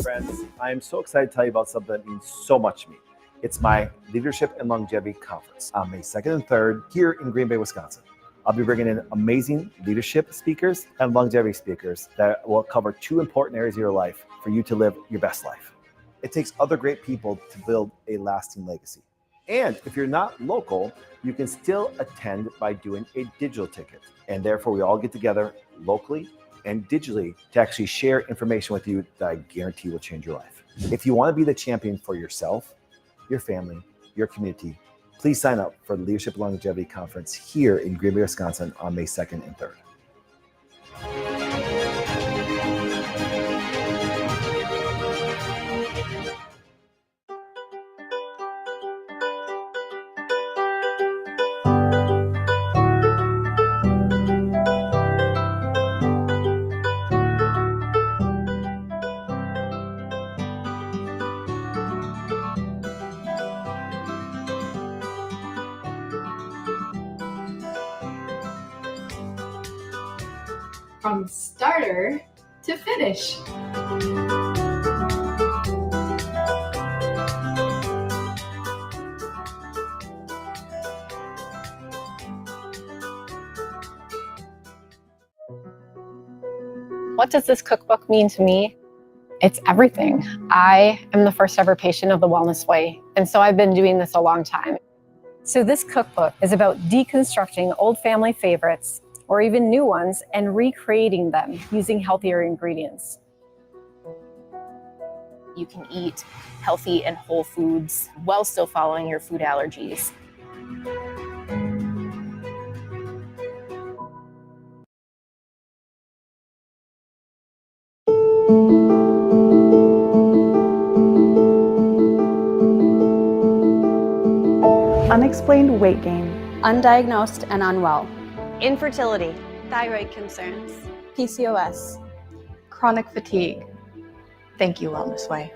Friends, I am so excited to tell you about something that means so much to me. It's my Leadership and Longevity Conference on May 2nd and 3rd here in Green Bay, Wisconsin. I'll be bringing in amazing leadership speakers and longevity speakers that will cover two important areas of your life for you to live your best life. It takes other great people to build a lasting legacy. And if you're not local, you can still attend by doing a digital ticket. And therefore, we all get together locally and digitally to actually share information with you that I guarantee will change your life. If you want to be the champion for yourself, your family, your community, please sign up for the Leadership Longevity Conference here in Green Bay, Wisconsin on May 2nd and 3rd. From starter to finish. What does this cookbook mean to me? It's everything. I am the first ever patient of the Wellness Way, and so I've been doing this a long time. So this cookbook is about deconstructing old family favorites or even new ones and recreating them using healthier ingredients. You can eat healthy and whole foods while still following your food allergies. Unexplained weight gain, undiagnosed and unwell, infertility, thyroid concerns, PCOS, chronic fatigue. Thank you, Wellness Way.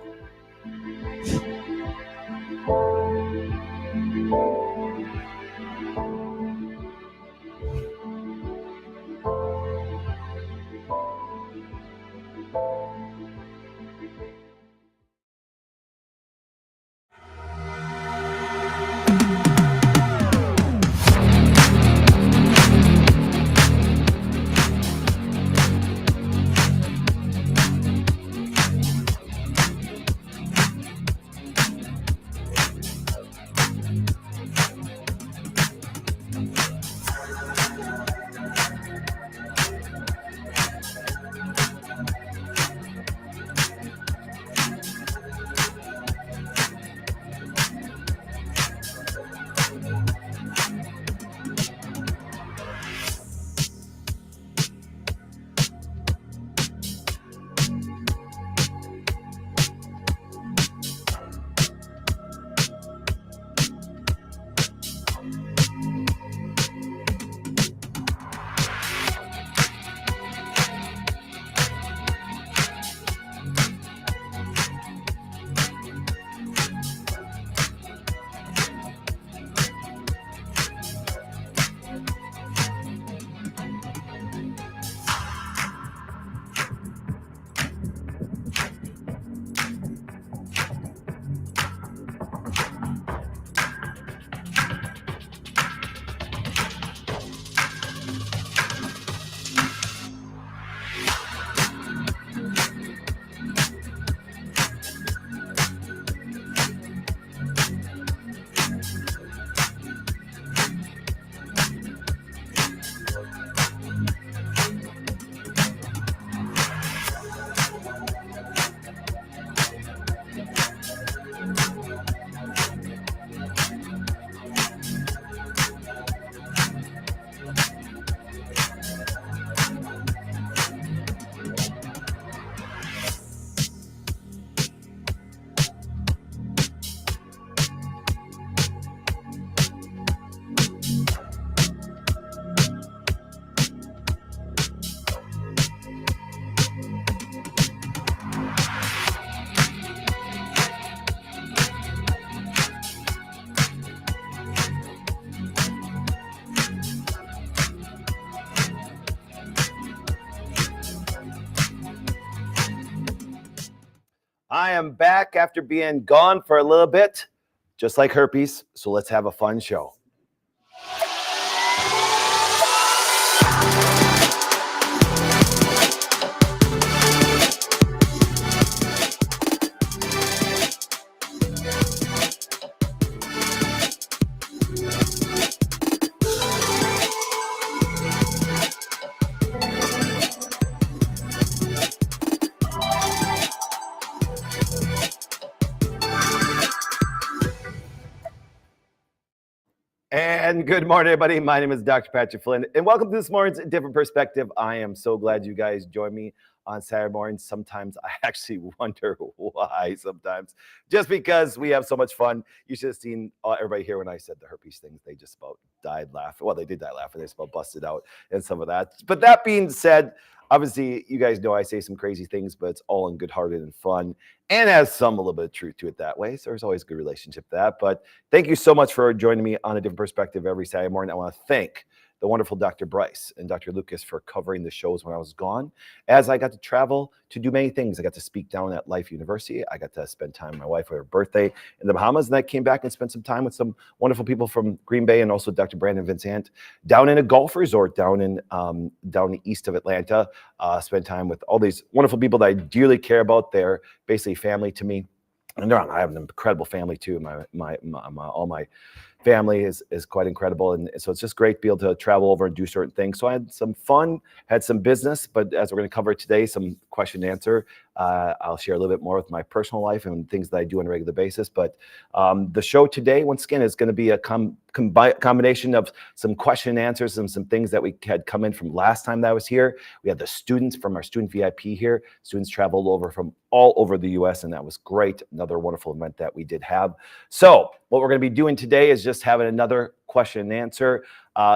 am back after being gone for a little bit, just like herpes. So let's have a fun show. And good morning, everybody. My name is Dr. Patrick Flynn, and welcome to this morning's Different Perspective. I am so glad you guys join me on Saturday mornings. Sometimes I actually wonder why sometimes, just because we have so much fun. You should have seen everybody here when I said the herpes things. They just about died laughing. Well, they did die laughing. They just about busted out and some of that. But that being said, obviously, you guys know I say some crazy things, but it's all in good-hearted and fun, and has some a little bit of truth to it that way. So there's always a good relationship to that. But thank you so much for joining me on A Different Perspective every Saturday morning. I want to thank the wonderful Dr. Bryce and Dr. Lucas for covering the shows when I was gone, as I got to travel to do many things. I got to speak down at Life University. I got to spend time with my wife for her birthday in the Bahamas, and I came back and spent some time with some wonderful people from Green Bay, and also Dr. Brandon Vincent down in a golf resort down east of Atlanta. Spent time with all these wonderful people that I dearly care about. They're basically family to me. And I have an incredible family too. All my family is quite incredible, and so it's just great to be able to travel over and do certain things. So I had some fun, had some business, but as we're going to cover today, some question and answer. I'll share a little bit more with my personal life and things that I do on a regular basis. But the show today, once again, is going to be a combination of some question and answers and some things that we had come in from last time that I was here. We had the students from our student VIP here. Students traveled over from all over the U.S., and that was great. Another wonderful event that we did have. So what we're going to be doing today is just having another question and answer,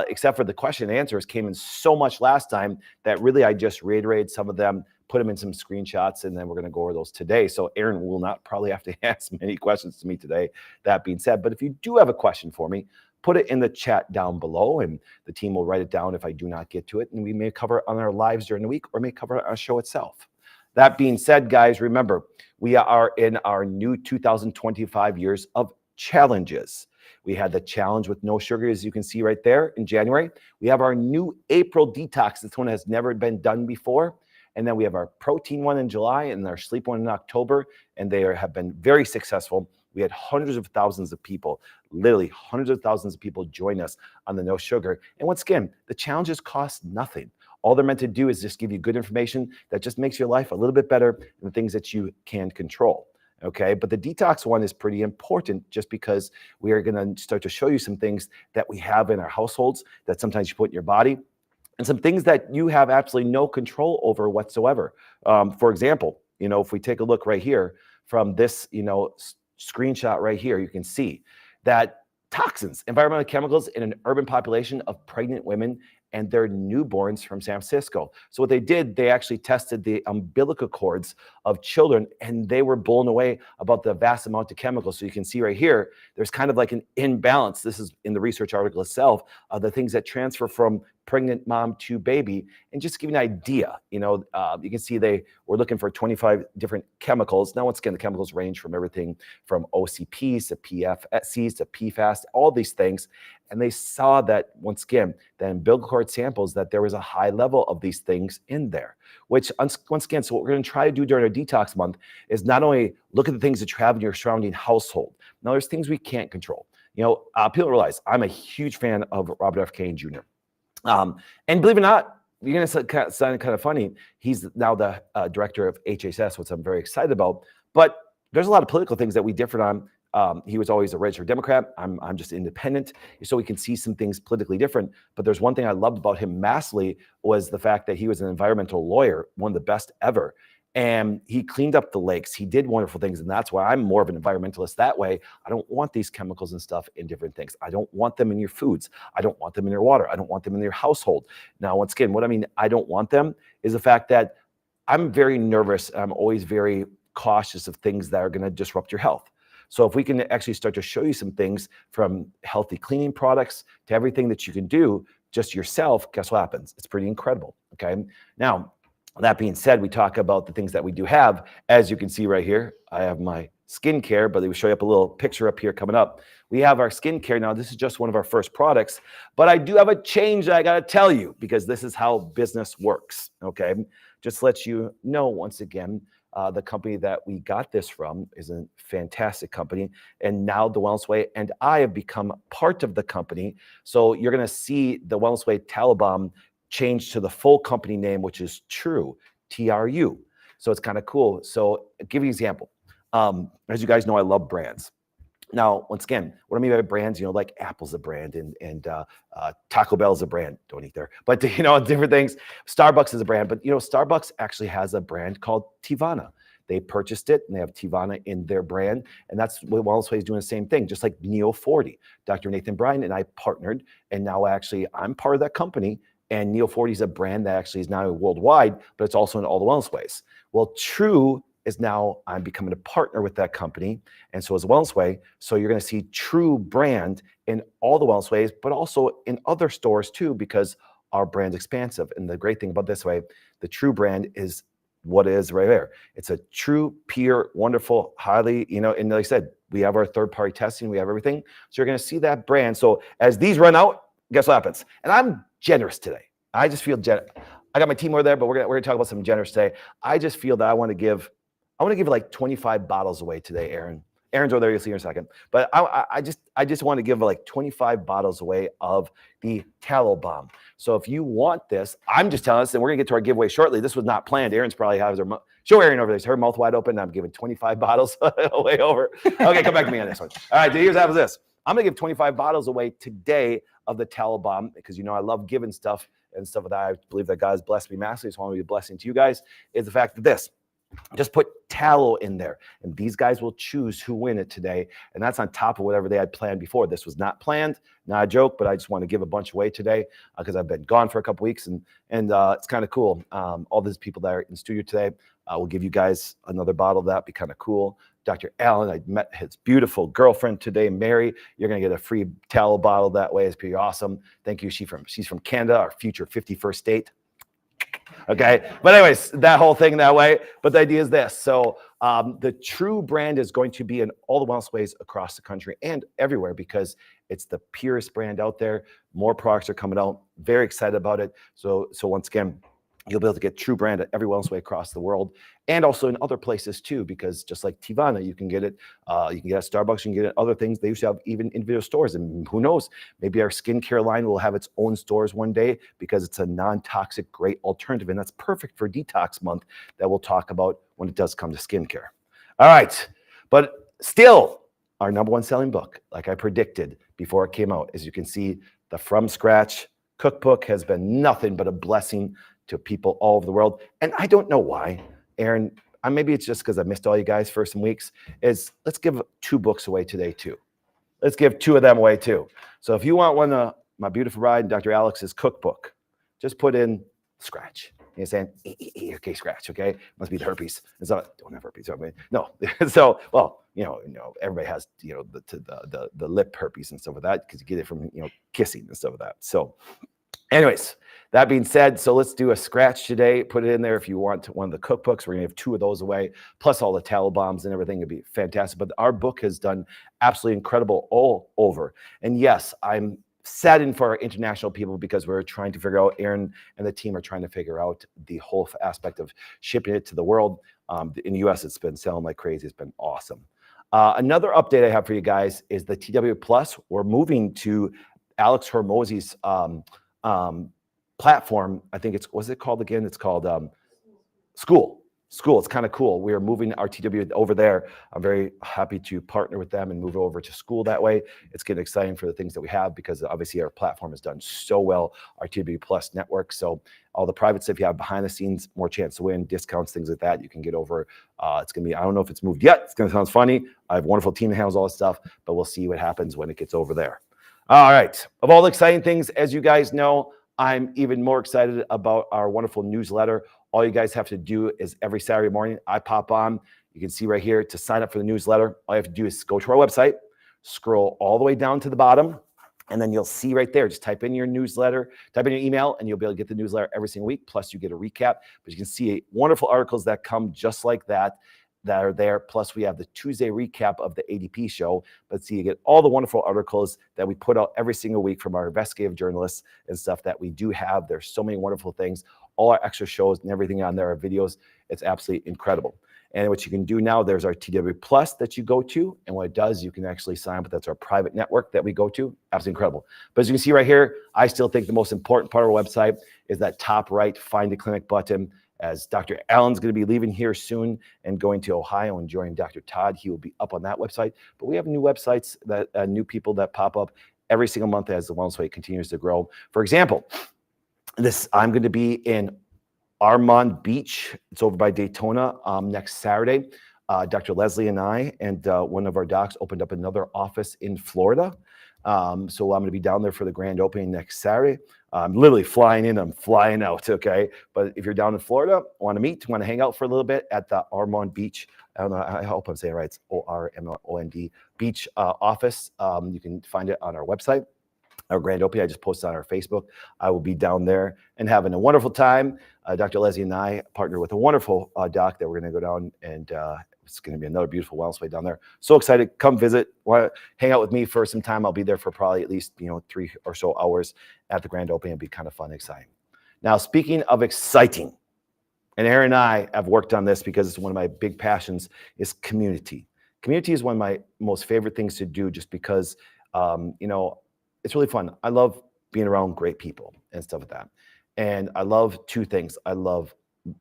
except for the question and answers came in so much last time that really I just reiterated some of them, put them in some screenshots, and then we're going to go over those today. So Aaron will not probably have to ask many questions to me today, that being said. But if you do have a question for me, put it in the chat down below, and the team will write it down if I do not get to it. And we may cover it on our lives during the week, or may cover it on our show itself. That being said, guys, remember, we are in our new 2025 years of challenges. We had the challenge with no sugar, as you can see right there in January. We have our new April detox. This one has never been done before. And then we have our protein one in July and our sleep one in October. And they have been very successful. We had hundreds of thousands of people, literally hundreds of thousands of people join us on the no sugar. And once again, the challenges cost nothing. All they're meant to do is just give you good information that just makes your life a little bit better and the things that you can control. Okay, but the detox one is pretty important just because we are going to start to show you some things that we have in our households that sometimes you put in your body, and some things that you have absolutely no control over whatsoever. For example, if we take a look right here from this, screenshot right here, you can see that toxins, environmental chemicals in an urban population of pregnant women and their newborns from San Francisco. So what they did, they actually tested the umbilical cords of children, and they were blown away about the vast amount of chemicals. So you can see right here, there's kind of like an imbalance. This is in the research article itself, of the things that transfer from pregnant mom to baby. And just to give you an idea, you can see they were looking for 25 different chemicals. Now, once again, the chemicals range from everything from OCPs to PFCs to PFAS, all these things. And they saw that, once again, the umbilical cord samples, that there was a high level of these things in there, which, once again, so what we're going to try to do during our detox month is not only look at the things that you have in your surrounding household. Now, there's things we can't control. People realize I'm a huge fan of Robert F. Kennedy Jr. And believe it or not, you're going to sound kind of funny. He's now the director of HHS, which I'm very excited about. But there's a lot of political things that we differ on. He was always a registered Democrat. I'm just independent, so we can see some things politically different. But there's one thing I loved about him massively was the fact that he was an environmental lawyer, one of the best ever. And he cleaned up the lakes. He did wonderful things. And that's why I'm more of an environmentalist that way. I don't want these chemicals and stuff in different things. I don't want them in your foods. I don't want them in your water. I don't want them in your household. Now, once again, what I mean, I don't want them is the fact that I'm very nervous. I'm always very cautious of things that are going to disrupt your health. So if we can actually start to show you some things, from healthy cleaning products to everything that you can do just yourself, guess what happens? It's pretty incredible. Okay. Now, That being said, we talk about the things that we do have. As you can see right here, I have my skincare, but they will show you up a little picture up here coming up. We have our skincare now. This is just one of our first products, but I do have a change that I got to tell you because this is how business works. Okay, just let you know once again. The company that we got this from is a fantastic company. And now the Wellness Way and I have become part of the company. So you're going to see the Wellness Way Tallow Balm change to the full company name, which is True, TRU. So it's kind of cool. So I'll give you an example. As you guys know, I love brands. Now, once again, what I mean by brands, like Apple's a brand and Taco Bell's a brand. Don't eat there. But, different things. Starbucks is a brand. But, Starbucks actually has a brand called Tivana. They purchased it, and they have Tivana in their brand. And that's what Wellness Way is doing the same thing, just like Neo 40. Dr. Nathan Bryan and I partnered, and now actually I'm part of that company. And Neo 40 is a brand that actually is now worldwide, but it's also in all the Wellness Ways. Well, True is now I'm becoming a partner with that company, and so is Wellness Way. So you're going to see True brand in all the Wellness Ways, but also in other stores too, because our brand's expansive. And the great thing about this way, the True brand is what it is right there. It's a true, pure, wonderful, highly, and like I said, we have our third-party testing, we have everything. So you're going to see that brand. So as these run out, guess what happens? And I'm generous today. I just feel generous. I got my team over there, but we're gonna talk about something generous today. I just feel that I want to give like 25 bottles away today, Aaron. Aaron's over there, you'll see in a second. But I just want to give like 25 bottles away of the Tallow Balm. So if you want this, I'm just telling us, and we're gonna get to our giveaway shortly. This was not planned. Aaron's probably has her show Aaron over there. Her mouth wide open. I'm giving 25 bottles away over. Okay, come back to me on this one. All right, here's how this. I'm gonna give 25 bottles away today of the Tallow Balm because I love giving stuff and stuff that I believe that God has blessed me massively. So I want to be a blessing to you guys. Is the fact that this. Just put tallow in there, and these guys will choose who win it today. And that's on top of whatever they had planned before. This was not planned, not a joke, but I just want to give a bunch away today because I've been gone for a couple weeks, and it's kind of cool. All these people that are in studio today, will give you guys another bottle of that. Be kind of cool. Dr. Allen, I met his beautiful girlfriend today, Mary. You're going to get a free tallow bottle that way. It's pretty awesome. Thank you. She's from Canada, our future 51st state. Okay. But anyways, that whole thing that way. But the idea is this. So the True brand is going to be in all the Wellness Ways across the country and everywhere because it's the purest brand out there. More products are coming out. Very excited about it. So once again, you'll be able to get True brand at every Wellness Way across the world and also in other places too, because just like Tivana, you can get it. You can get it at Starbucks, you can get it at other things. They used to have even individual stores, and who knows, maybe our skincare line will have its own stores one day because it's a non-toxic, great alternative, and that's perfect for detox month that we'll talk about when it does come to skincare. All right, but still, our number one selling book, like I predicted before it came out, as you can see, the From Scratch cookbook has been nothing but a blessing to people all over the world. And I don't know why, Aaron, maybe it's just because I missed all you guys for some weeks, is let's give 2 books away today too. Let's give 2 of them away too. So if you want one of my beautiful bride and Dr. Alex's cookbook, just put in Scratch. You're saying, okay, Scratch, okay? Must be the herpes. It's not, don't have herpes. No. So, well, everybody has, the lip herpes and stuff like that because you get it from, kissing and stuff like that. So anyways, that being said, so let's do a Scratch today. Put it in there if you want one of the cookbooks. We're going to have 2 of those away, plus all the Tallow Bombs and everything. It'd be fantastic. But our book has done absolutely incredible all over. And yes, I'm saddened for our international people because we're trying to figure out, Aaron and the team are trying to figure out the whole aspect of shipping it to the world. In the US, it's been selling like crazy. It's been awesome. Another update I have for you guys is the TW Plus. We're moving to Alex Hormozy's platform. I think what's it called again? It's called School. It's kind of cool. We are moving our TW over there. I'm very happy to partner with them and move over to School that way. It's getting exciting for the things that we have because obviously our platform has done so well, our TW Plus network. So all the private stuff you have behind the scenes, more chance to win, discounts, things like that, you can get over. It's going to be, I don't know if it's moved yet. It's going to sound funny. I have a wonderful team that handles all this stuff, but we'll see what happens when it gets over there. All right. Of all the exciting things, as you guys know, I'm even more excited about our wonderful newsletter. All you guys have to do is every Saturday morning, I pop on. You can see right here to sign up for the newsletter. All you have to do is go to our website, scroll all the way down to the bottom, And then you'll see right there, just type in your newsletter, type in your email, and you'll be able to get the newsletter every single week. Plus, you get a recap. But you can see wonderful articles that come just like that are there. Plus, we have the Tuesday recap of the ADP show. But see, you get all the wonderful articles that we put out every single week from our investigative journalists and stuff that we do have. There's so many wonderful things. All our extra shows and everything on there are videos. It's absolutely incredible. And what you can do now, there's our TW Plus that you go to. And what it does, you can actually sign up. That's our private network that we go to. Absolutely incredible. But as you can see right here, I still think the most important part of our website is that top right Find a Clinic button. As Dr. Allen's going to be leaving here soon and going to Ohio and joining Dr. Todd, he will be up on that website. But we have new websites, that new people that pop up every single month as the Wellness Way continues to grow. For example, I'm going to be in Armand Beach. It's over by Daytona next Saturday. Dr. Leslie and I and one of our docs opened up another office in Florida. So I'm going to be down there for the grand opening next Saturday. I'm literally flying in, I'm flying out, okay? But if you're down in Florida, want to meet, want to hang out for a little bit at the Armand Beach, I don't know, I hope I'm saying it right, it's ORMOND Beach office. You can find it on our website. Our grand opening, I just posted on our Facebook. I will be down there and having a wonderful time. Dr. Leslie and I partnered with a wonderful doc that we're going to go down, and it's going to be another beautiful Wellness Way down there. So excited. Come visit. Want to hang out with me for some time. I'll be there for probably at least 3 or so hours at the grand opening. It'll be kind of fun and exciting. Now, speaking of exciting, and Aaron and I have worked on this because it's one of my big passions, is community. Community is one of my most favorite things to do just because, it's really fun. I love being around great people and stuff like that. And I love 2 things. I love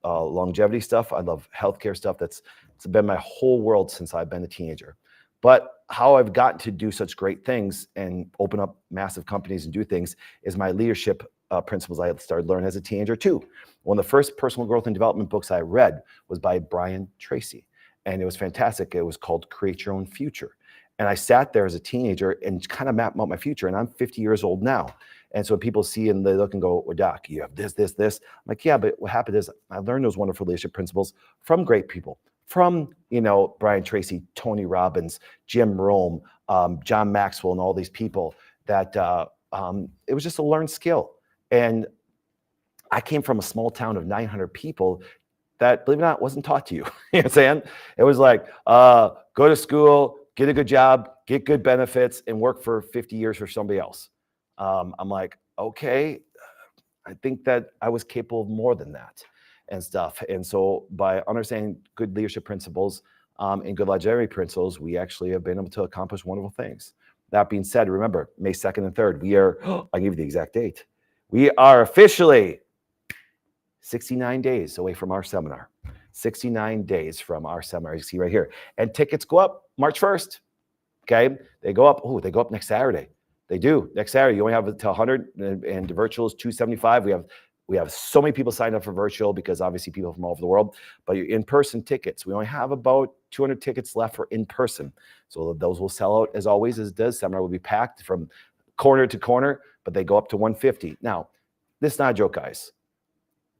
longevity stuff. I love healthcare stuff. It's been my whole world since I've been a teenager. But how I've gotten to do such great things and open up massive companies and do things is my leadership principles I started learning as a teenager too. One of the first personal growth and development books I read was by Brian Tracy. And it was fantastic. It was called Create Your Own Future. And I sat there as a teenager and kind of mapped out my future. And I'm 50 years old now. And so people see and they look and go, well, Doc, you have this. I'm like, yeah, but what happened is I learned those wonderful leadership principles from great people, from, Brian Tracy, Tony Robbins, Jim Rome, John Maxwell, and all these people that it was just a learned skill. And I came from a small town of 900 people that, believe it or not, wasn't taught to you. You know what I'm saying? It was like, go to school, get a good job, get good benefits, and work for 50 years for somebody else. I'm like, okay, I think that I was capable of more than that and stuff. And so by understanding good leadership principles and good longevity principles, we actually have been able to accomplish wonderful things. That being said, remember, May 2nd and 3rd, we are, I'll give you the exact date. We are officially 69 days away from our seminar. 69 days from our seminar, you see right here. And tickets go up March 1st, okay? They go up, they go up next Saturday. They do, next Saturday. You only have until 100, and the virtual is 275. We have so many people signed up for virtual because obviously people from all over the world, but your in-person tickets, we only have about 200 tickets left for in-person. So those will sell out as always, as does. Seminar will be packed from corner to corner, but they go up to 150. Now, this is not a joke, guys.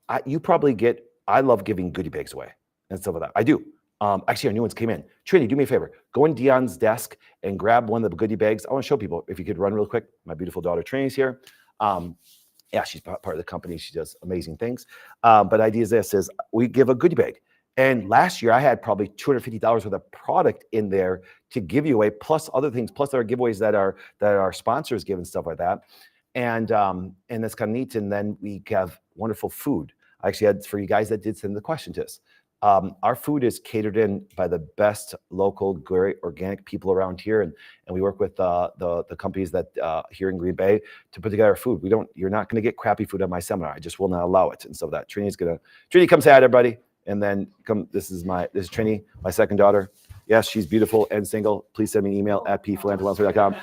I love giving goodie bags away and stuff like that. I do. Actually, our new ones came in. Trini, do me a favor. Go in Dion's desk and grab one of the goodie bags. I want to show people, if you could run real quick. My beautiful daughter Trini's here. Yeah, she's part of the company. She does amazing things. But the idea is this, is we give a goodie bag. And last year I had probably $250 worth of product in there to give you away, plus other things, plus there are giveaways that our sponsors give and stuff like that. And that's kind of neat. And then we have wonderful food. I actually had, for you guys that did send the question to us, our food is catered in by the best local, great organic people around here, and we work with the companies that here in Green Bay to put together food. You're not going to get crappy food at my seminar. I just will not allow it. And so that Trini, come say hi to everybody, and then come. This is Trini, my second daughter. Yes, she's beautiful and single. Please send me an email at pflint@wellnessway.com.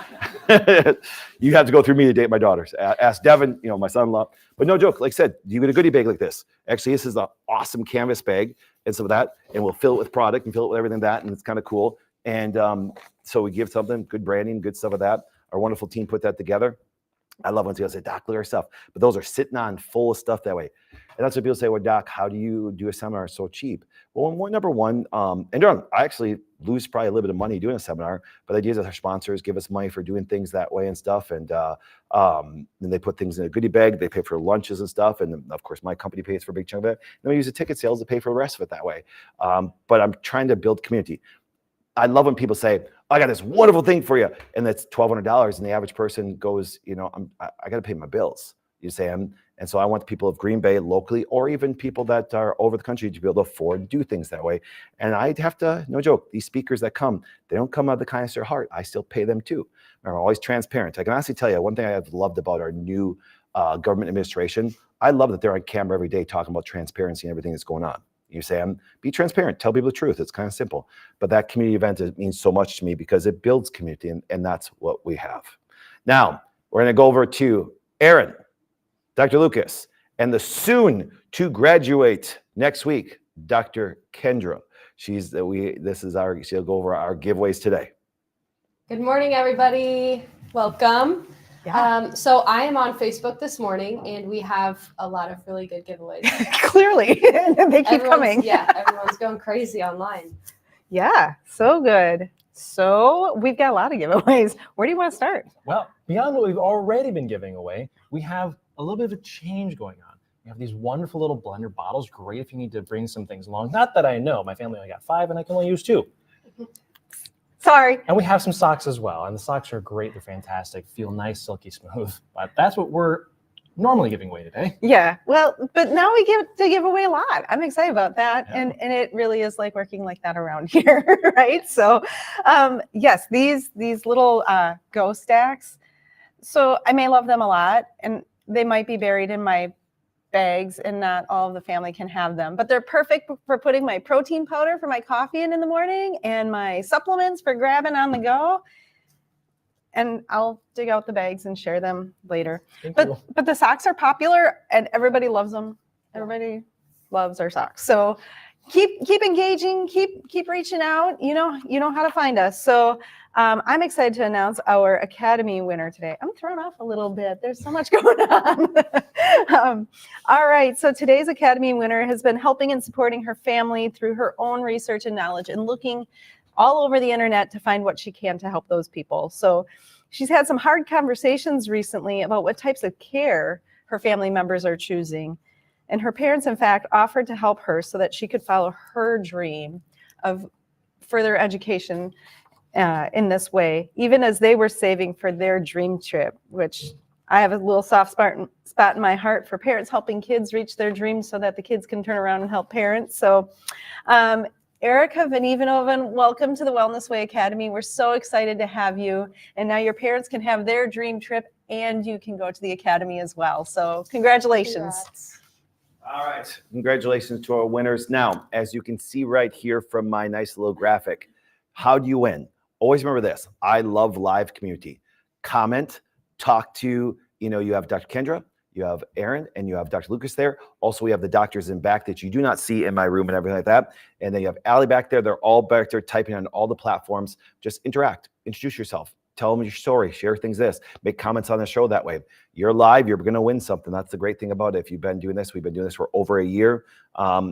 You have to go through me to date my daughters. Ask Devin, my son-in-law. But no joke, like I said, you get a goodie bag like this. Actually, this is an awesome canvas bag and some of that, and we'll fill it with product and fill it with everything that, and it's kind of cool. And so we give something, good branding, good stuff of that. Our wonderful team put that together. I love when people say, Doc, look at our stuff. But those are sitting on full of stuff that way. And that's what people say, well, Doc, how do you do a seminar so cheap? Well, number one, and I actually lose probably a little bit of money doing a seminar, but the idea is that our sponsors give us money for doing things that way and stuff. And then they put things in a goodie bag. They pay for lunches and stuff. And then, of course, my company pays for a big chunk of it. And we use the ticket sales to pay for the rest of it that way. But I'm trying to build community. I love when people say, I got this wonderful thing for you, and that's $1,200, and the average person goes, I got to pay my bills. You say, and so I want the people of Green Bay locally, or even people that are over the country, to be able to afford to do things that way. And I have to, no joke, these speakers that come, they don't come out of the kindness of their heart. I still pay them too. I'm always transparent. I can honestly tell you, one thing I have loved about our new government administration, I love that they're on camera every day talking about transparency and everything that's going on. You say, be transparent, tell people the truth. It's kind of simple. But that community event, it means so much to me because it builds community, and that's what we have. Now, we're going to go over to Aaron, Dr. Lucas, and the soon to graduate next week, Dr. Kendra. She'll go over our giveaways today. Good morning, everybody. Welcome. Yeah. So I am on Facebook this morning, and we have a lot of really good giveaways. Clearly, they keep coming. Yeah, everyone's going crazy online. Yeah, so good. So we've got a lot of giveaways. Where do you want to start? Well, beyond what we've already been giving away, we have a little bit of a change going on. We have these wonderful little blender bottles. Great if you need to bring some things along. Not that I know. My family only got 5, and I can only use 2. Sorry. And we have some socks as well. And the socks are great. They're fantastic. Feel nice, silky smooth. But that's what we're normally giving away today. Yeah. Well, but now we get to give away a lot. I'm excited about that. Yeah. And it really is like working like that around here, right? So yes, these little Go stacks. So I may love them a lot, and they might be buried in my bags, and not all of the family can have them, but they're perfect for putting my protein powder for my coffee in the morning, and my supplements for grabbing on the go. And I'll dig out the bags and share them later. But the socks are popular, and everybody loves them. Everybody loves our socks. So keep engaging, keep reaching out. You know how to find us. So I'm excited to announce our Academy winner today. I'm thrown off a little bit. There's so much going on. All right. So today's Academy winner has been helping and supporting her family through her own research and knowledge, and looking all over the internet to find what she can to help those people. So she's had some hard conversations recently about what types of care her family members are choosing. And her parents, in fact, offered to help her so that she could follow her dream of further education in this way, even as they were saving for their dream trip, which I have a little soft spot in my heart for parents helping kids reach their dreams so that the kids can turn around and help parents. So Erica Van Evenhoven, welcome to the Wellness Way Academy. We're so excited to have you. And now your parents can have their dream trip, and you can go to the Academy as well. So congratulations. Congrats. All right. Congratulations to our winners. Now, as you can see right here from my nice little graphic, how do you win? Always remember this. I love live community. Comment, talk to, you have Dr. Kendra, you have Aaron, and you have Dr. Lucas there. Also, we have the doctors in back that you do not see in my room and everything like that. And then you have Allie back there. They're all back there typing on all the platforms. Just interact, introduce yourself, tell them your story, share things make comments on the show that way. You're live, you're going to win something. That's the great thing about it. If you've been doing this, we've been doing this for over a year.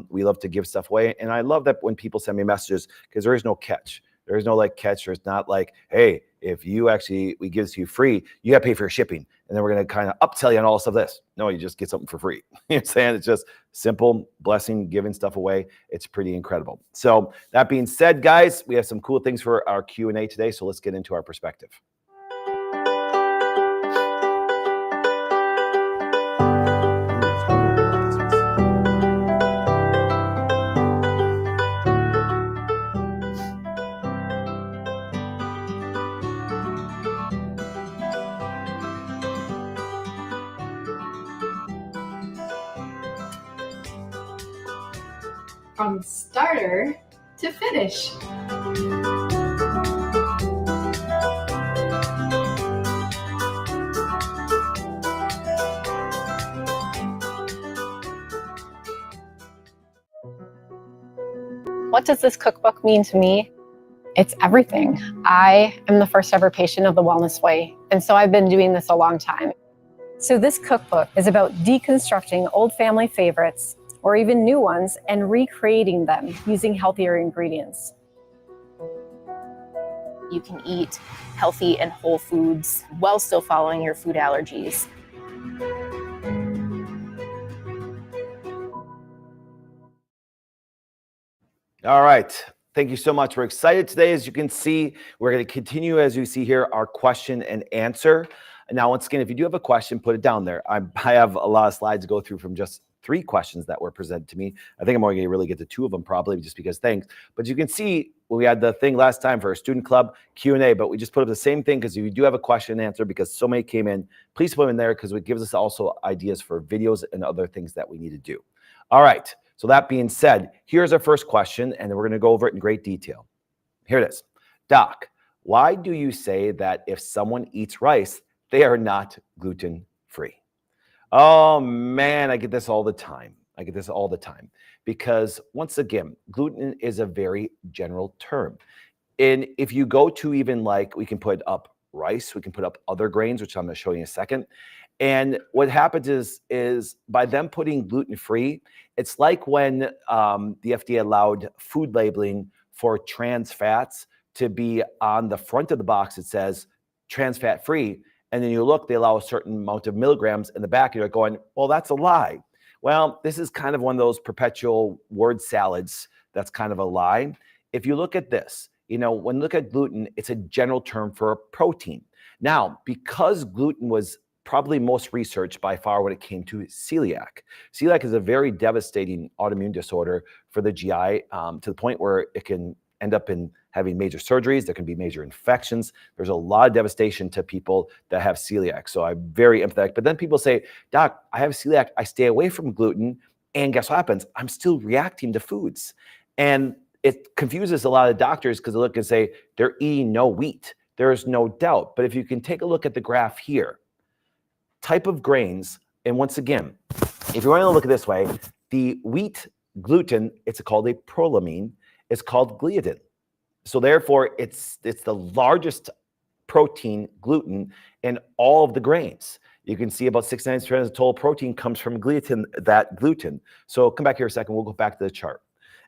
We love to give stuff away. And I love that when people send me messages, because there is no catch. There's no catch. There's not like, hey, if we give this to you free, you got to pay for your shipping. And then we're going to kind of upsell you on all stuff this. No, you just get something for free. You know what I'm saying? It's just simple blessing, giving stuff away. It's pretty incredible. So that being said, guys, we have some cool things for our Q&A today. So let's get into our perspective. From starter to finish. What does this cookbook mean to me? It's everything. I am the first ever patient of the Wellness Way. And so I've been doing this a long time. So this cookbook is about deconstructing old family favorites or even new ones and recreating them using healthier ingredients. You can eat healthy and whole foods while still following your food allergies. All right. Thank you so much. We're excited today. As you can see, we're going to continue, as you see here, our question and answer. Now, once again, if you do have a question, put it down there. I have a lot of slides to go through from just 3 questions that were presented to me. I think I'm only going to really get to 2 of them probably just because thanks. But you can see we had the thing last time for our student club Q&A, but we just put up the same thing because if you do have a question and answer because so many came in, please put them in there because it gives us also ideas for videos and other things that we need to do. All right. So that being said, here's our first question, and we're going to go over it in great detail. Here it is. Doc, why do you say that if someone eats rice, they are not gluten-free? Oh, man, I get this all the time. Because once again, gluten is a very general term. And if you go to even like, we can put up rice, we can put up other grains, which I'm going to show you in a second. And what happens is by them putting gluten-free, it's like when the FDA allowed food labeling for trans fats to be on the front of the box. It says trans fat free. And then you look, they allow a certain amount of milligrams in the back. And you're going, well, that's a lie. Well, this is kind of one of those perpetual word salads. That's kind of a lie. If you look at this, when you look at gluten, it's a general term for a protein. Now, because gluten was probably most researched by far when it came to celiac. Celiac is a very devastating autoimmune disorder for the GI to the point where it can end up in having major surgeries. There can be major infections. There's a lot of devastation to people that have celiac. So I'm very empathetic. But then people say, Doc, I have celiac. I stay away from gluten. And guess what happens? I'm still reacting to foods. And it confuses a lot of doctors because they look and say, they're eating no wheat. There is no doubt. But if you can take a look at the graph here, type of grains, and once again, if you want to look at it this way, the wheat gluten, it's called a prolamine, it's called gliadin. So therefore, it's the largest protein gluten in all of the grains. You can see about 69% of the total protein comes from gliadin, that gluten. So come back here a second, we'll go back to the chart.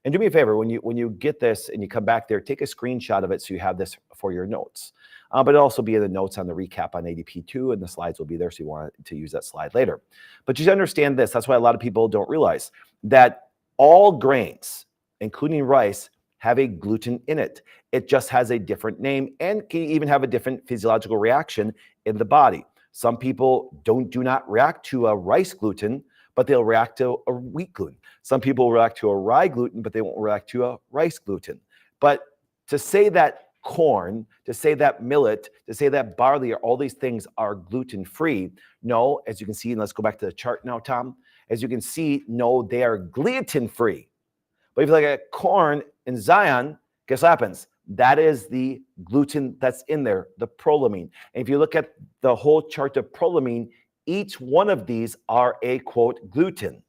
And do me a favor, when you get this and you come back there, take a screenshot of it so you have this for your notes. But it'll also be in the notes on the recap on ADP2, and the slides will be there, so you want to use that slide later. But you understand this. That's why a lot of people don't realize that all grains, including rice, have a gluten in it. It just has a different name and can even have a different physiological reaction in the body. Some people do not react to a rice gluten, but they'll react to a wheat gluten. Some people react to a rye gluten, but they won't react to a rice gluten. But to say that corn, to say that millet, to say that barley, or all these things are gluten-free, no, as you can see, and let's go back to the chart now, Tom. As you can see, no, they are gluten-free. But if you look at corn and Zion, guess what happens? That is the gluten that's in there, the prolamine. And if you look at the whole chart of prolamine, each one of these are a, quote, gluten.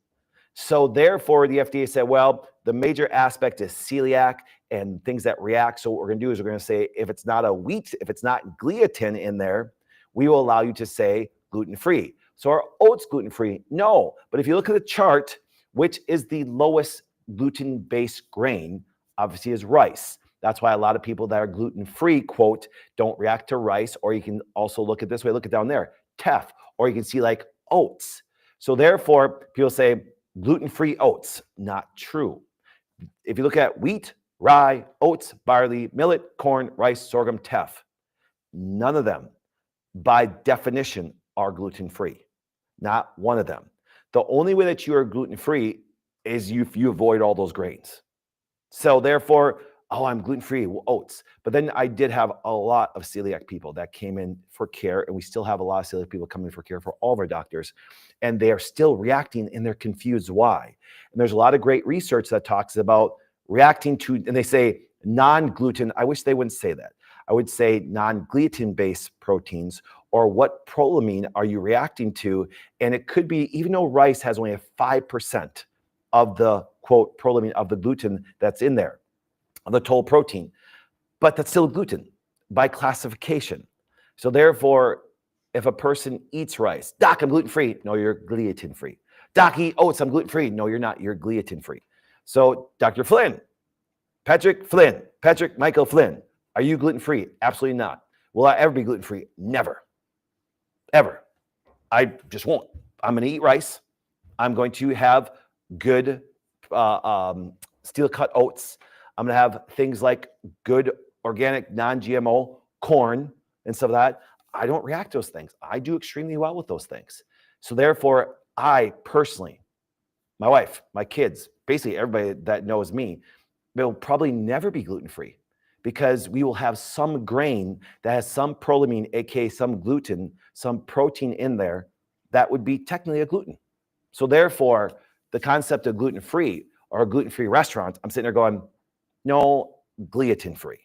So therefore, the FDA said, well, the major aspect is celiac and things that react. So what we're going to do is we're going to say, if it's not a wheat, if it's not gliadin in there, we will allow you to say gluten-free. So are oats gluten-free? No. But if you look at the chart, which is the lowest gluten-based grain, obviously is rice. That's why a lot of people that are gluten-free, quote, don't react to rice. Or you can also look at this way, look at down there, teff. Or you can see like oats. So therefore, people say gluten-free oats. Not true. If you look at wheat, rye, oats, barley, millet, corn, rice, sorghum, teff, none of them, by definition, are gluten-free. Not one of them. The only way that you are gluten-free is if you avoid all those grains. So therefore, oh, I'm gluten-free, oats. But then I did have a lot of celiac people that came in for care, and we still have a lot of celiac people coming in for care for all of our doctors, and they are still reacting, and they're confused why. And there's a lot of great research that talks about reacting to, and they say non-gluten. I wish they wouldn't say that. I would say non-gliadin-based proteins, or what prolamine are you reacting to? And it could be, even though rice has only a 5% of the, quote, prolamine, of the gluten that's in there, of the total protein, but that's still gluten by classification. So therefore, if a person eats rice, doc, I'm gluten-free. No, you're gliuten-free. Doc, eat oats, I'm gluten-free. No, you're not. You're gliuten-free. So Dr. Flynn, Patrick Michael Flynn, are you gluten-free? Absolutely not. Will I ever be gluten-free? Never. Ever. I just won't. I'm going to eat rice. I'm going to have good steel-cut oats. I'm going to have things like good organic, non-GMO corn and stuff like that. I don't react to those things. I do extremely well with those things. So therefore, I personally, my wife, my kids, basically everybody that knows me, will probably never be gluten-free because we will have some grain that has some prolamine, aka some gluten, some protein in there that would be technically a gluten. So therefore, the concept of gluten-free or a gluten-free restaurant, I'm sitting there going, no, gluten-free.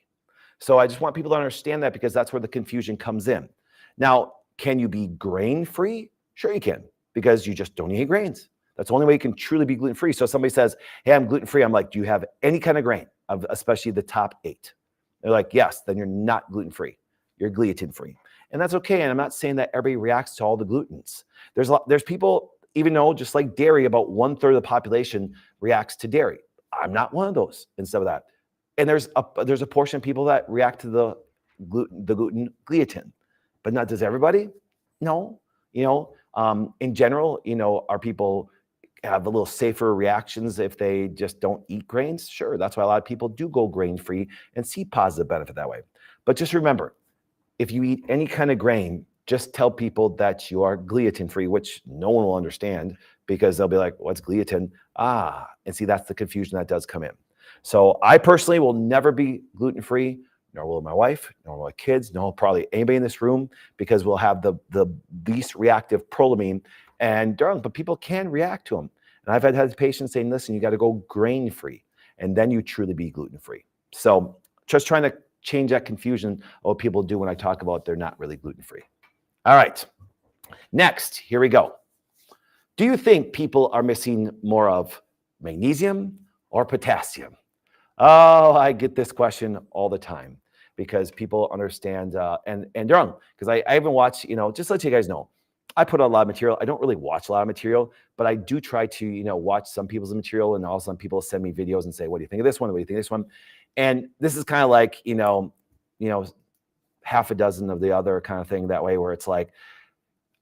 So I just want people to understand that because that's where the confusion comes in. Now, can you be grain-free? Sure you can, because you just don't eat grains. That's the only way you can truly be gluten-free. So if somebody says, hey, I'm gluten-free, I'm like, do you have any kind of grain, especially the top 8? They're like, yes, then you're not gluten-free. You're gluten-free. And that's okay. And I'm not saying that everybody reacts to all the glutens. There's people, even though just like dairy, about 1/3 of the population reacts to dairy. I'm not one of those instead of that. And there's a portion of people that react to the gluten, but not does everybody? No. In general, are people have a little safer reactions if they just don't eat grains? Sure. That's why a lot of people do go grain-free and see positive benefit that way. But just remember, if you eat any kind of grain, just tell people that you are gluten-free, which no one will understand because they'll be like, what's gluten? And see, that's the confusion that does come in. So I personally will never be gluten-free, nor will my wife, nor will my kids, nor probably anybody in this room, because we'll have the least reactive prolamine. And but people can react to them. And I've had patients saying, listen, you got to go grain-free, and then you truly be gluten-free. So just trying to change that confusion of what people do when I talk about they're not really gluten-free. All right. Next, here we go. Do you think people are missing more of magnesium or potassium? Oh, I get this question all the time because people understand, and they're on, because I even watch, just to let you guys know, I put out a lot of material. I don't really watch a lot of material, but I do try to, watch some people's material, and also some people send me videos and say, what do you think of this one? What do you think of this one? And this is kind of like, half a dozen of the other kind of thing that way, where it's like,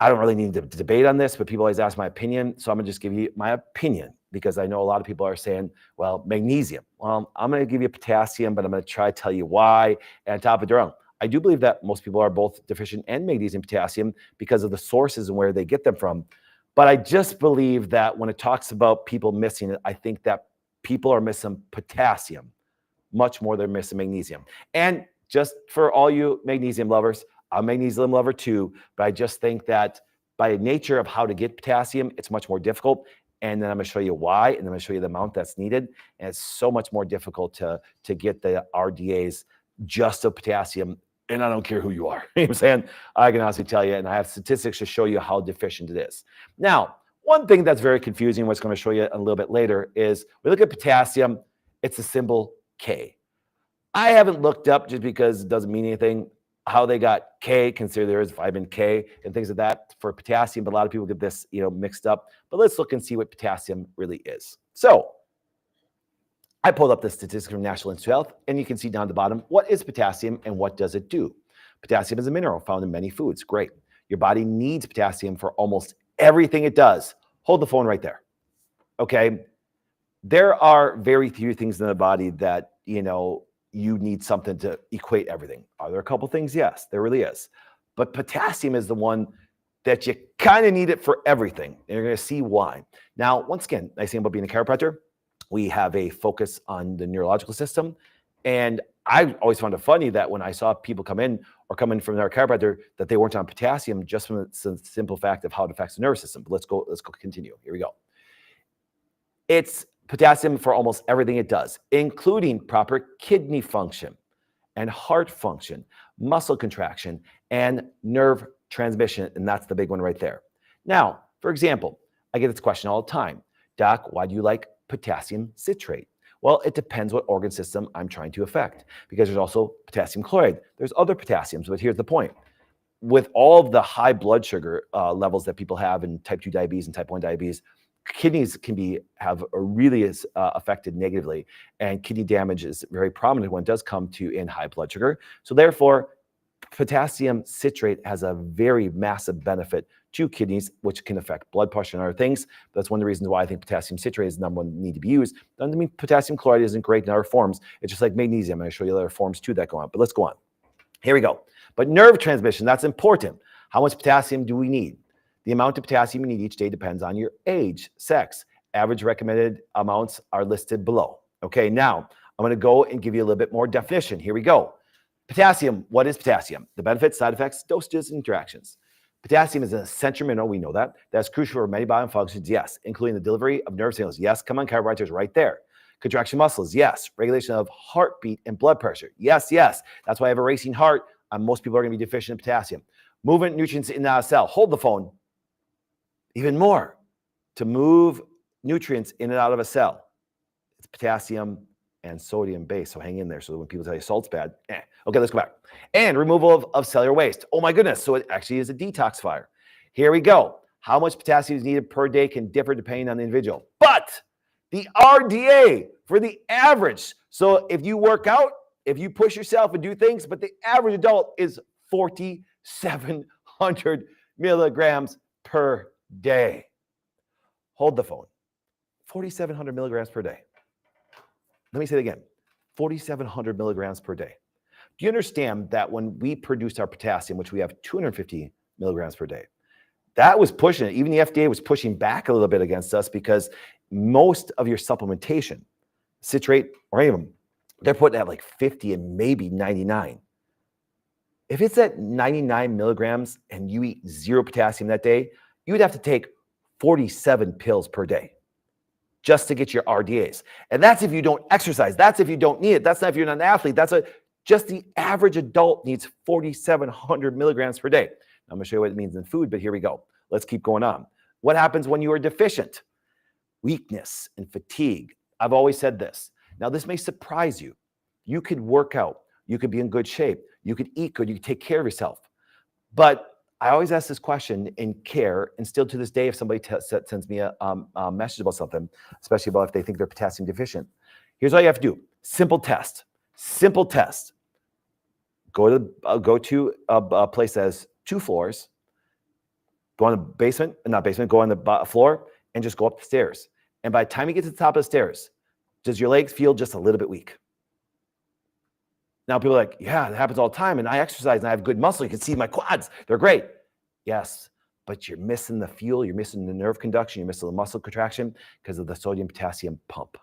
I don't really need to debate on this, but people always ask my opinion. So I'm gonna just give you my opinion because I know a lot of people are saying, well, magnesium. Well, I'm gonna give you potassium, but I'm gonna try to tell you why. And on top of it, I do believe that most people are both deficient in magnesium, potassium because of the sources and where they get them from. But I just believe that when it talks about people missing it, I think that people are missing potassium much more than missing magnesium. And just for all you magnesium lovers, I'm a magnesium lover too, but I just think that by nature of how to get potassium, it's much more difficult. And then I'm going to show you why, and then I'm going to show you the amount that's needed. And it's so much more difficult to get the RDAs just of potassium. And I don't care who you are. You know what I'm saying? I can honestly tell you, and I have statistics to show you how deficient it is. Now, one thing that's very confusing, what's going to show you a little bit later, is we look at potassium, it's a symbol K. I haven't looked up, just because it doesn't mean anything, how they got K, consider there is vitamin K and things like that for potassium, but a lot of people get this, mixed up. But let's look and see what potassium really is. So I pulled up the statistics from National Institute of Health, and you can see down at the bottom, what is potassium and what does it do? Potassium is a mineral found in many foods. Great. Your body needs potassium for almost everything it does. Hold the phone right there. Okay. There are very few things in the body that, you need something to equate everything. Are there a couple things? Yes, there really is. But potassium is the one that you kind of need it for everything. And you're going to see why. Now, once again, nice thing about being a chiropractor, we have a focus on the neurological system. And I always found it funny that when I saw people come in from their chiropractor, that they weren't on potassium just from the simple fact of how it affects the nervous system. But let's go continue. Here we go. It's potassium for almost everything it does, including proper kidney function and heart function, muscle contraction, and nerve transmission. And that's the big one right there. Now, for example, I get this question all the time. Doc, why do you like potassium citrate? Well, it depends what organ system I'm trying to affect, because there's also potassium chloride. There's other potassiums, but here's the point. with all of the high blood sugar levels that people have in type 2 diabetes and type 1 diabetes, kidneys can have a really affected negatively, and kidney damage is very prominent when it does come to in high blood sugar. So therefore, potassium citrate has a very massive benefit to kidneys, which can affect blood pressure and other things. That's one of the reasons why I think potassium citrate is the number one need to be used. Doesn't mean potassium chloride isn't great in other forms. It's just like magnesium. I'm going to show you other forms too that go on. But let's go on. Here we go. But nerve transmission, that's important. How much potassium do we need? The amount of potassium you need each day depends on your age, sex. Average recommended amounts are listed below. Okay, now I'm going to go and give you a little bit more definition. Here we go. Potassium, what is potassium? The benefits, side effects, dosages, and interactions. Potassium is an essential mineral, we know that. That's crucial for many body functions, yes, including the delivery of nerve signals. Yes, come on, chiropractors, right there. Contraction muscles, yes. Regulation of heartbeat and blood pressure, yes, yes. That's why I have a racing heart. Most people are going to be deficient in potassium. Movement nutrients in and out of cell. Hold the phone. Even more, to move nutrients in and out of a cell, it's potassium and sodium base. So hang in there. So when people tell you salt's bad, Okay, let's go back. And removal of cellular waste. Oh my goodness. So it actually is a detoxifier. Here we go. How much potassium is needed per day can differ depending on the individual. But the RDA for the average. So if you work out, if you push yourself and do things, but the average adult is 4,700 milligrams per day. Hold the phone. 4,700 milligrams per day. Let me say it again. 4,700 milligrams per day. Do you understand that when we produce our potassium, which we have 250 milligrams per day, that was pushing it. Even the FDA was pushing back a little bit against us because most of your supplementation, citrate or any of them, they're putting at like 50 and maybe 99. If it's at 99 milligrams and you eat zero potassium that day, you would have to take 47 pills per day just to get your RDAs. And that's if you don't exercise. That's if you don't need it. That's not if you're not an athlete. Just the average adult needs 4,700 milligrams per day. I'm going to show you what it means in food, but here we go. Let's keep going on. What happens when you are deficient? Weakness and fatigue. I've always said this. Now, this may surprise you. You could work out. You could be in good shape. You could eat good. You could take care of yourself. But I always ask this question in care, and still to this day, if somebody sends me a message about something, especially about if they think they're potassium deficient, here's all you have to do. Simple test. Simple test. Go to a place that has 2 floors. Go on the basement, go on the floor, and just go up the stairs. And by the time you get to the top of the stairs, does your legs feel just a little bit weak? Now people are like, yeah, it happens all the time. And I exercise and I have good muscle. You can see my quads. They're great. Yes, but you're missing the fuel. You're missing the nerve conduction. You're missing the muscle contraction because of the sodium potassium pump.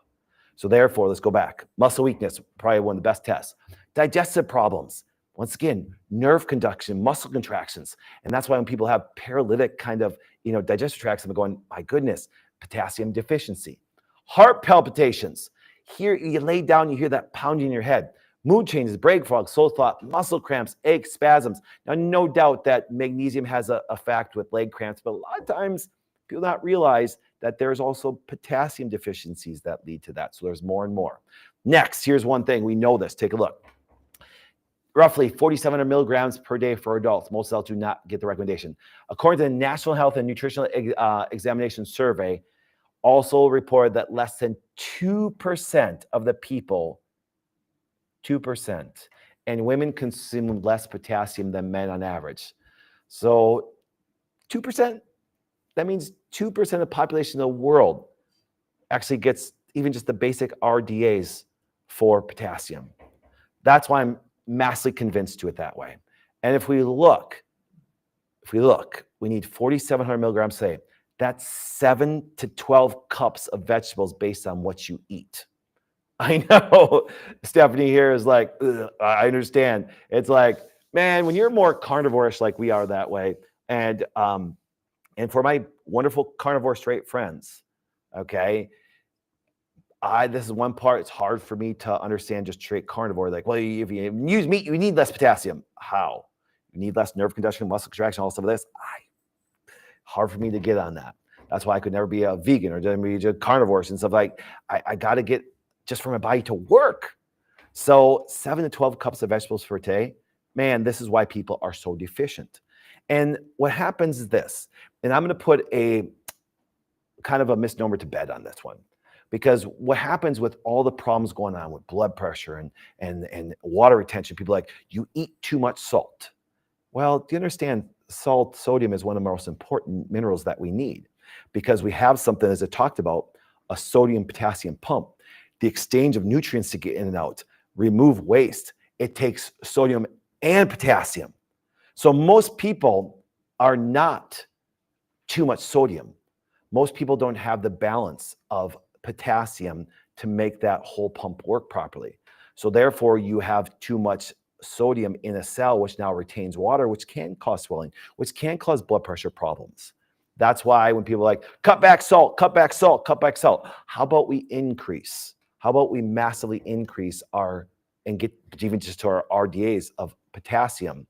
So therefore, let's go back. Muscle weakness, probably one of the best tests. Digestive problems. Once again, nerve conduction, muscle contractions. And that's why when people have paralytic kind of, digestive tracts, I'm going, my goodness, potassium deficiency. Heart palpitations. Here you lay down, you hear that pounding in your head. Mood changes, brain fog, slow thought, muscle cramps, aches, spasms. Now, no doubt that magnesium has a effect with leg cramps, but a lot of times people not realize that there's also potassium deficiencies that lead to that. So there's more and more. Next, here's one thing. We know this. Take a look. Roughly 4,700 milligrams per day for adults. Most adults do not get the recommendation. According to the National Health and Nutritional Examination Survey, also reported that less than 2% of the people, 2%, and women consume less potassium than men on average. So 2%, that means 2% of the population of the world actually gets even just the basic RDAs for potassium. That's why I'm massively convinced to it that way. And if we look, we need 4,700 milligrams a day. That's 7 to 12 cups of vegetables based on what you eat. I know Stephanie here is like, I understand. It's like, man, when you're more carnivore-ish like we are that way, and for my wonderful carnivore straight friends, okay, this is one part, it's hard for me to understand just straight carnivore. Like, well, if you use meat, you need less potassium. How? You need less nerve conduction, muscle contraction, all stuff of this. Hard for me to get on that. That's why I could never be a vegan or be just carnivores and stuff. Like, I got to get just for my body to work. So 7 to 12 cups of vegetables per day, man, this is why people are so deficient. And what happens is this, and I'm going to put a kind of a misnomer to bed on this one, because what happens with all the problems going on with blood pressure and water retention, people are like, you eat too much salt. Well, do you understand sodium is one of the most important minerals that we need, because we have something, as I talked about, a sodium potassium pump, the exchange of nutrients to get in and out, remove waste. It takes sodium and potassium. So most people are not too much sodium. Most people don't have the balance of potassium to make that whole pump work properly. So therefore, you have too much sodium in a cell, which now retains water, which can cause swelling, which can cause blood pressure problems. That's why when people are like, cut back salt, cut back salt, cut back salt. How about we increase? How about we massively increase and get even just to our RDAs of potassium?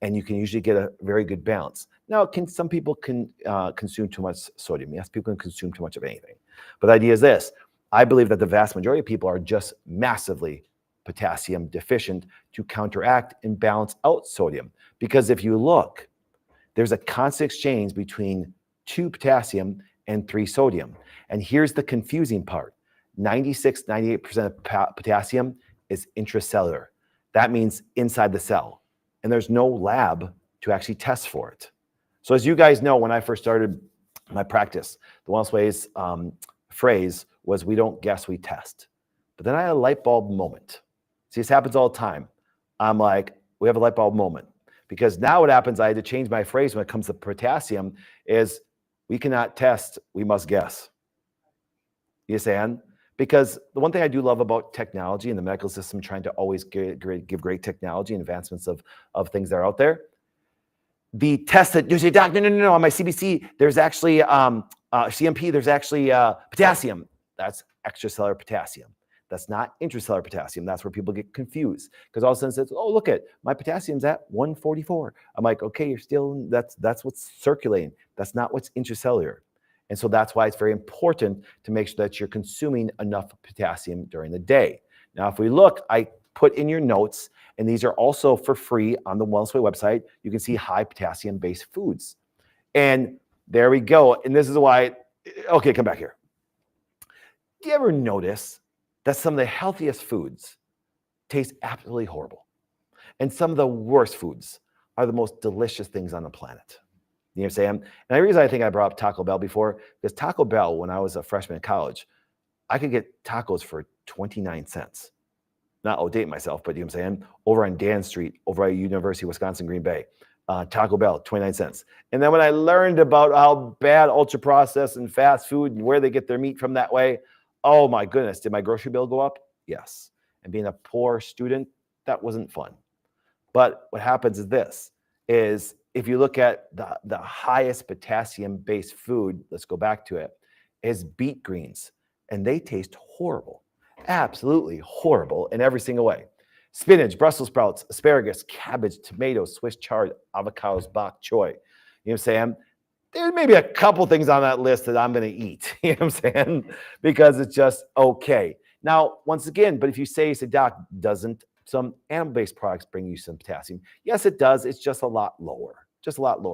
And you can usually get a very good balance. Now, some people can consume too much sodium. Yes, people can consume too much of anything. But the idea is this. I believe that the vast majority of people are just massively potassium deficient to counteract and balance out sodium. Because if you look, there's a constant exchange between 2 potassium and 3 sodium. And here's the confusing part. 98% of potassium is intracellular. That means inside the cell. And there's no lab to actually test for it. So as you guys know, when I first started my practice, the Wellness Ways phrase was, we don't guess, we test. But then I had a light bulb moment. See, this happens all the time. I'm like, we have a light bulb moment. Because now what happens, I had to change my phrase when it comes to potassium, is we cannot test, we must guess. You understand? Because the one thing I do love about technology and the medical system trying to always give great technology and advancements of things that are out there, the test that you say, doc, no, on my CBC, there's actually CMP, there's actually potassium. That's extracellular potassium. That's not intracellular potassium. That's where people get confused, because all of a sudden it says, oh, look at my potassium's at 144. I'm like, okay, you're still, that's what's circulating. That's not what's intracellular. And so that's why it's very important to make sure that you're consuming enough potassium during the day. Now, if we look, I put in your notes, and these are also for free on the Wellness Way website. You can see high potassium-based foods. And there we go. And this is why, okay, come back here. Do you ever notice that some of the healthiest foods taste absolutely horrible? And some of the worst foods are the most delicious things on the planet. You know what I'm saying? And the reason I think I brought up Taco Bell before, because Taco Bell, when I was a freshman in college, I could get tacos for 29 cents. Not outdate myself, but you know what I'm saying? Over on Dan Street, over at University of Wisconsin, Green Bay. Taco Bell, 29 cents. And then when I learned about how bad ultra processed and fast food and where they get their meat from that way, oh my goodness, did my grocery bill go up? Yes. And being a poor student, that wasn't fun. But what happens is this, is if you look at the highest potassium-based food, let's go back to it, is beet greens. And they taste horrible, absolutely horrible in every single way. Spinach, Brussels sprouts, asparagus, cabbage, tomatoes, Swiss chard, avocados, bok choy. You know what I'm saying? There may be a couple things on that list that I'm going to eat, you know what I'm saying? Because it's just okay. Now, once again, but if you say, doc, doesn't some animal-based products bring you some potassium? Yes, it does. It's just a lot lower,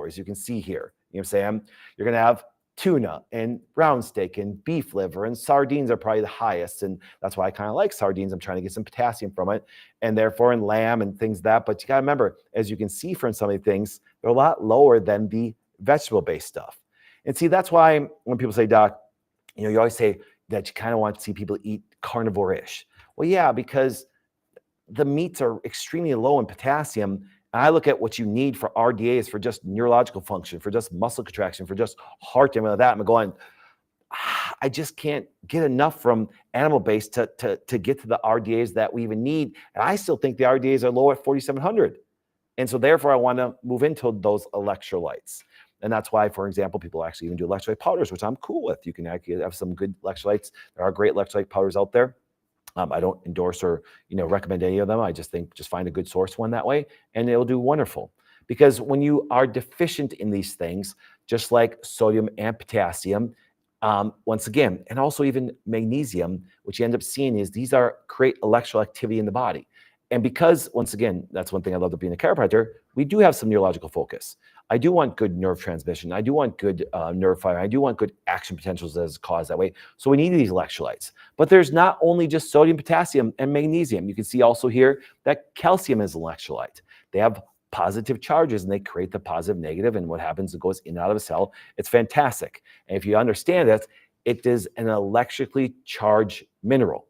as you can see here. You know what I'm saying? You're going to have tuna and brown steak and beef liver, and sardines are probably the highest. And that's why I kind of like sardines. I'm trying to get some potassium from it, and therefore in lamb and things that. But you got to remember, as you can see from some of the things, they're a lot lower than the vegetable-based stuff. And see, that's why when people say, doc, you always say that you kind of want to see people eat carnivore-ish. Well, yeah, because the meats are extremely low in potassium. And I look at what you need for RDAs, for just neurological function, for just muscle contraction, for just heart and all that. I'm going, I just can't get enough from animal-based to get to the RDAs that we even need. And I still think the RDAs are low at 4,700. And so therefore, I want to move into those electrolytes. And that's why, for example, people actually even do electrolyte powders, which I'm cool with. You can actually have some good electrolytes. There are great electrolyte powders out there. I don't endorse or recommend any of them. I just think just find a good source one that way, and it'll do wonderful. Because when you are deficient in these things, just like sodium and potassium, once again, and also even magnesium, what you end up seeing is these create electrical activity in the body. And because, once again, that's one thing I love about being a chiropractor, we do have some neurological focus. I do want good nerve transmission. I do want good nerve fire. I do want good action potentials as caused that way. So we need these electrolytes. But there's not only just sodium, potassium, and magnesium. You can see also here that calcium is an electrolyte. They have positive charges and they create the positive, negative, and what happens, it goes in and out of a cell. It's fantastic. And if you understand that, it is an electrically charged mineral.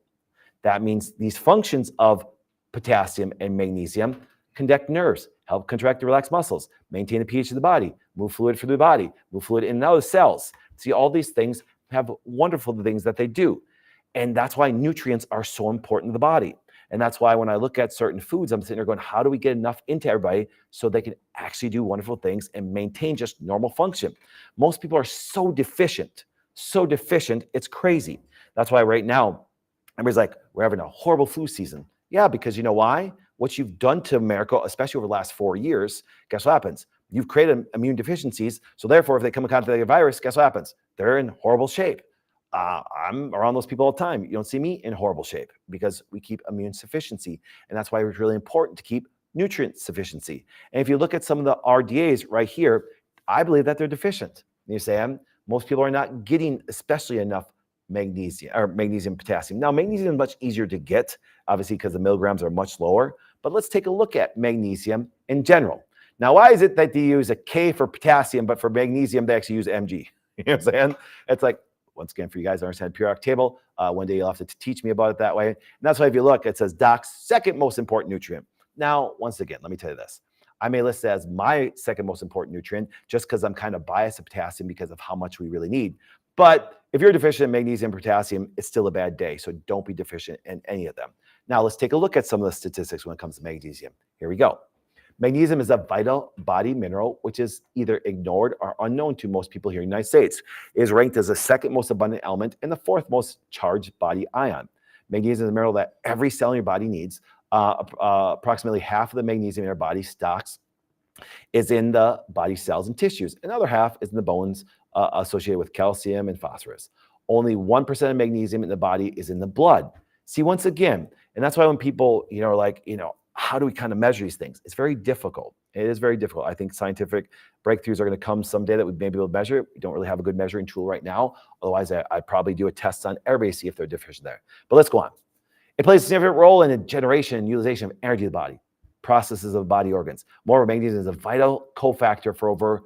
That means these functions of potassium and magnesium conduct nerves, help contract and relax muscles, maintain the pH of the body, move fluid through the body, move fluid in and out of cells. See, all these things have wonderful things that they do. And that's why nutrients are so important to the body. And that's why when I look at certain foods, I'm sitting there going, how do we get enough into everybody so they can actually do wonderful things and maintain just normal function? Most people are so deficient, it's crazy. That's why right now, everybody's like, we're having a horrible flu season. Yeah, because you know why? What you've done to America, especially over the last 4 years, guess what happens? You've created immune deficiencies. So therefore, if they come in contact with the virus, guess what happens? They're in horrible shape. I'm around those people all the time. You don't see me in horrible shape because we keep immune sufficiency. And that's why it's really important to keep nutrient sufficiency. And if you look at some of the RDAs right here, I believe that they're deficient. And you say, most people are not getting especially enough magnesium, potassium. Now, magnesium is much easier to get, obviously, because the milligrams are much lower. But let's take a look at magnesium in general. Now, why is it that they use a K for potassium, but for magnesium, they actually use mg? You know what I'm saying? It's like, once again, for you guys to understand periodic table, one day you'll have to teach me about it that way. And that's why if you look, it says Doc's second most important nutrient. Now, once again, let me tell you this. I may list it as my second most important nutrient just because I'm kind of biased to potassium because of how much we really need. But if you're deficient in magnesium and potassium, it's still a bad day. So don't be deficient in any of them. Now, let's take a look at some of the statistics when it comes to magnesium. Here we go. Magnesium is a vital body mineral, which is either ignored or unknown to most people here in the United States. It is ranked as the second most abundant element and the fourth most charged body ion. Magnesium is a mineral that every cell in your body needs. Approximately half of the magnesium in our body stocks is in the body cells and tissues. Another half is in the bones associated with calcium and phosphorus. Only 1% of magnesium in the body is in the blood. See, once again, and that's why when people, are like, how do we kind of measure these things? It's very difficult. It is very difficult. I think scientific breakthroughs are going to come someday that we may be able to measure it. We don't really have a good measuring tool right now. Otherwise, I'd probably do a test on everybody to see if they're deficient there. But let's go on. It plays a significant role in the generation and utilization of energy of the body, processes of body organs. Moreover, magnesium is a vital cofactor for over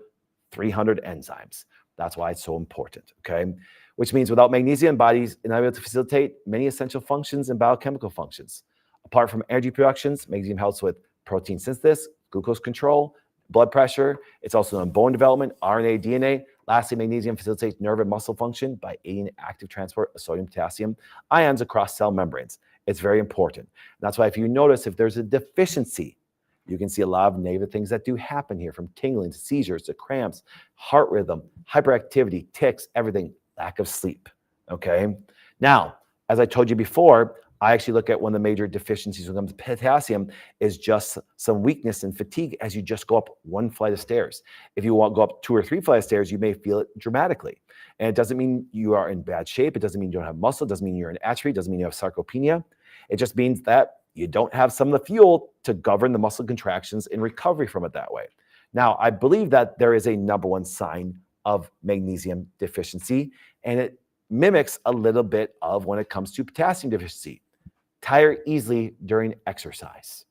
300 enzymes. That's why it's so important, okay? Which means without magnesium, bodies are not able to facilitate many essential functions and biochemical functions. Apart from energy productions, magnesium helps with protein synthesis, glucose control, blood pressure. It's also in bone development, RNA, DNA. Lastly, magnesium facilitates nerve and muscle function by aiding active transport of sodium, potassium ions across cell membranes. It's very important. That's why if you notice, if there's a deficiency, you can see a lot of negative things that do happen here, from tingling to seizures to cramps, heart rhythm, hyperactivity, tics, everything, lack of sleep, okay? Now, as I told you before, I actually look at one of the major deficiencies when it comes to potassium is just some weakness and fatigue as you just go up one flight of stairs. If you want to go up 2 or 3 flights of stairs, you may feel it dramatically. And it doesn't mean you are in bad shape. It doesn't mean you don't have muscle. It doesn't mean you're in atrophy. It doesn't mean you have sarcopenia. It just means that you don't have some of the fuel to govern the muscle contractions in recovery from it that way. Now, I believe that there is a number one sign of magnesium deficiency, and it mimics a little bit of when it comes to potassium deficiency. Tire easily during exercise.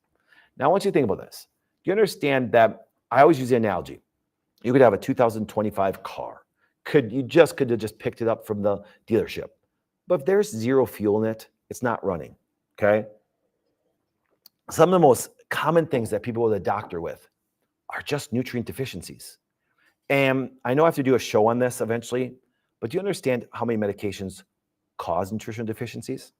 Now, I want you to think about this. Do you understand that I always use the analogy? You could have a 2025 car. You could have just picked it up from the dealership. But if there's zero fuel in it, it's not running, okay? Some of the most common things that people go to the doctor with are just nutrient deficiencies. And I know I have to do a show on this eventually, but do you understand how many medications cause nutritional deficiencies?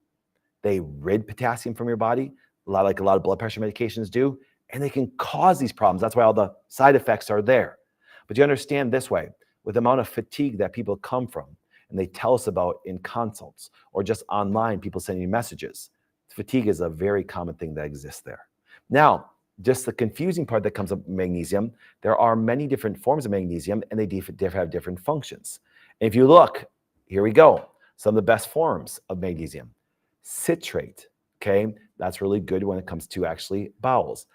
They rid potassium from your body, like a lot of blood pressure medications do, and they can cause these problems. That's why all the side effects are there. But you understand this way, with the amount of fatigue that people come from, and they tell us about in consults or just online, people sending you messages, fatigue is a very common thing that exists there. Now, just the confusing part that comes up with magnesium, there are many different forms of magnesium, and they have different functions. And if you look, here we go, some of the best forms of magnesium. Citrate, okay? That's really good when it comes to actually bowels.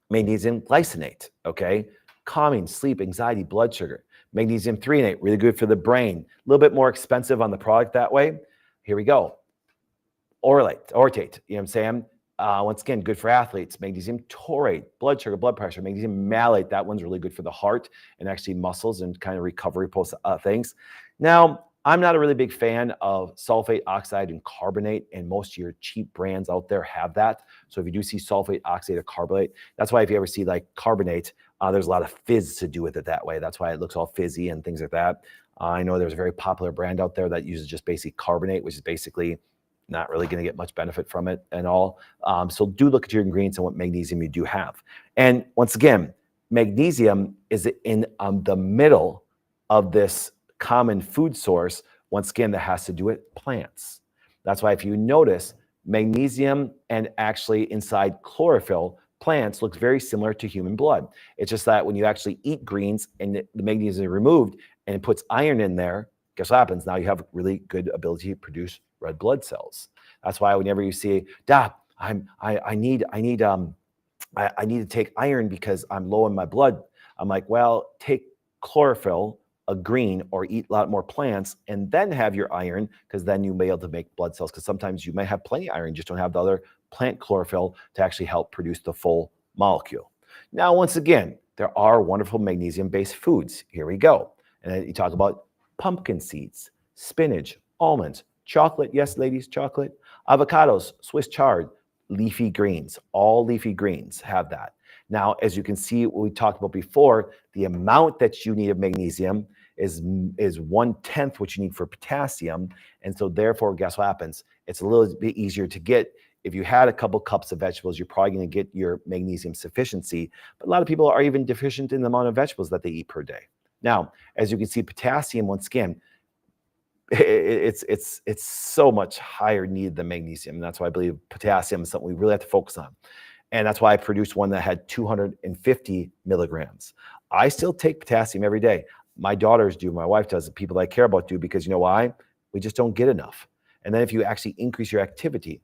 Magnesium glycinate, okay? Calming, sleep, anxiety, blood sugar. Magnesium threonate, really good for the brain. A little bit more expensive on the product that way. Here we go. Orotate, you know what I'm saying? Once again, good for athletes. Magnesium taurate, blood sugar, blood pressure. Magnesium malate, that one's really good for the heart and actually muscles and kind of recovery post things. Now, I'm not a really big fan of sulfate, oxide, and carbonate, and most of your cheap brands out there have that. So if you do see sulfate, oxide, or carbonate, that's why if you ever see like carbonate, there's a lot of fizz to do with it that way. That's why it looks all fizzy and things like that. I know there's a very popular brand out there that uses just basic carbonate, which is basically not really going to get much benefit from it and all. So do look at your ingredients and what magnesium you do have. And once again, magnesium is in the middle of this common food source, once again, that has to do with plants. That's why if you notice, magnesium and actually inside chlorophyll, plants looks very similar to human blood. It's just that when you actually eat greens and the magnesium is removed and it puts iron in there, guess what happens? Now you have really good ability to produce red blood cells. That's why whenever you see, I need to take iron because I'm low in my blood. I'm like, well, take chlorophyll, a green, or eat a lot more plants, and then have your iron, because then you'll be able to make blood cells. Because sometimes you may have plenty of iron, just don't have the other plant chlorophyll to actually help produce the full molecule. Now, once again, there are wonderful magnesium-based foods. Here we go. And then you talk about pumpkin seeds, spinach, almonds, chocolate. Yes, ladies, chocolate. Avocados, Swiss chard, leafy greens. All leafy greens have that. Now, as you can see, what we talked about before, the amount that you need of magnesium is 1/10 what you need for potassium. And so therefore, guess what happens? It's a little bit easier to get. If you had a couple cups of vegetables, you're probably going to get your magnesium sufficiency. But a lot of people are even deficient in the amount of vegetables that they eat per day. Now, as you can see, potassium, once again, it's so much higher need than magnesium. And that's why I believe potassium is something we really have to focus on. And that's why I produced one that had 250 milligrams. I still take potassium every day. My daughters do, my wife does, the people I care about do, because you know why? We just don't get enough. And then if you actually increase your activity,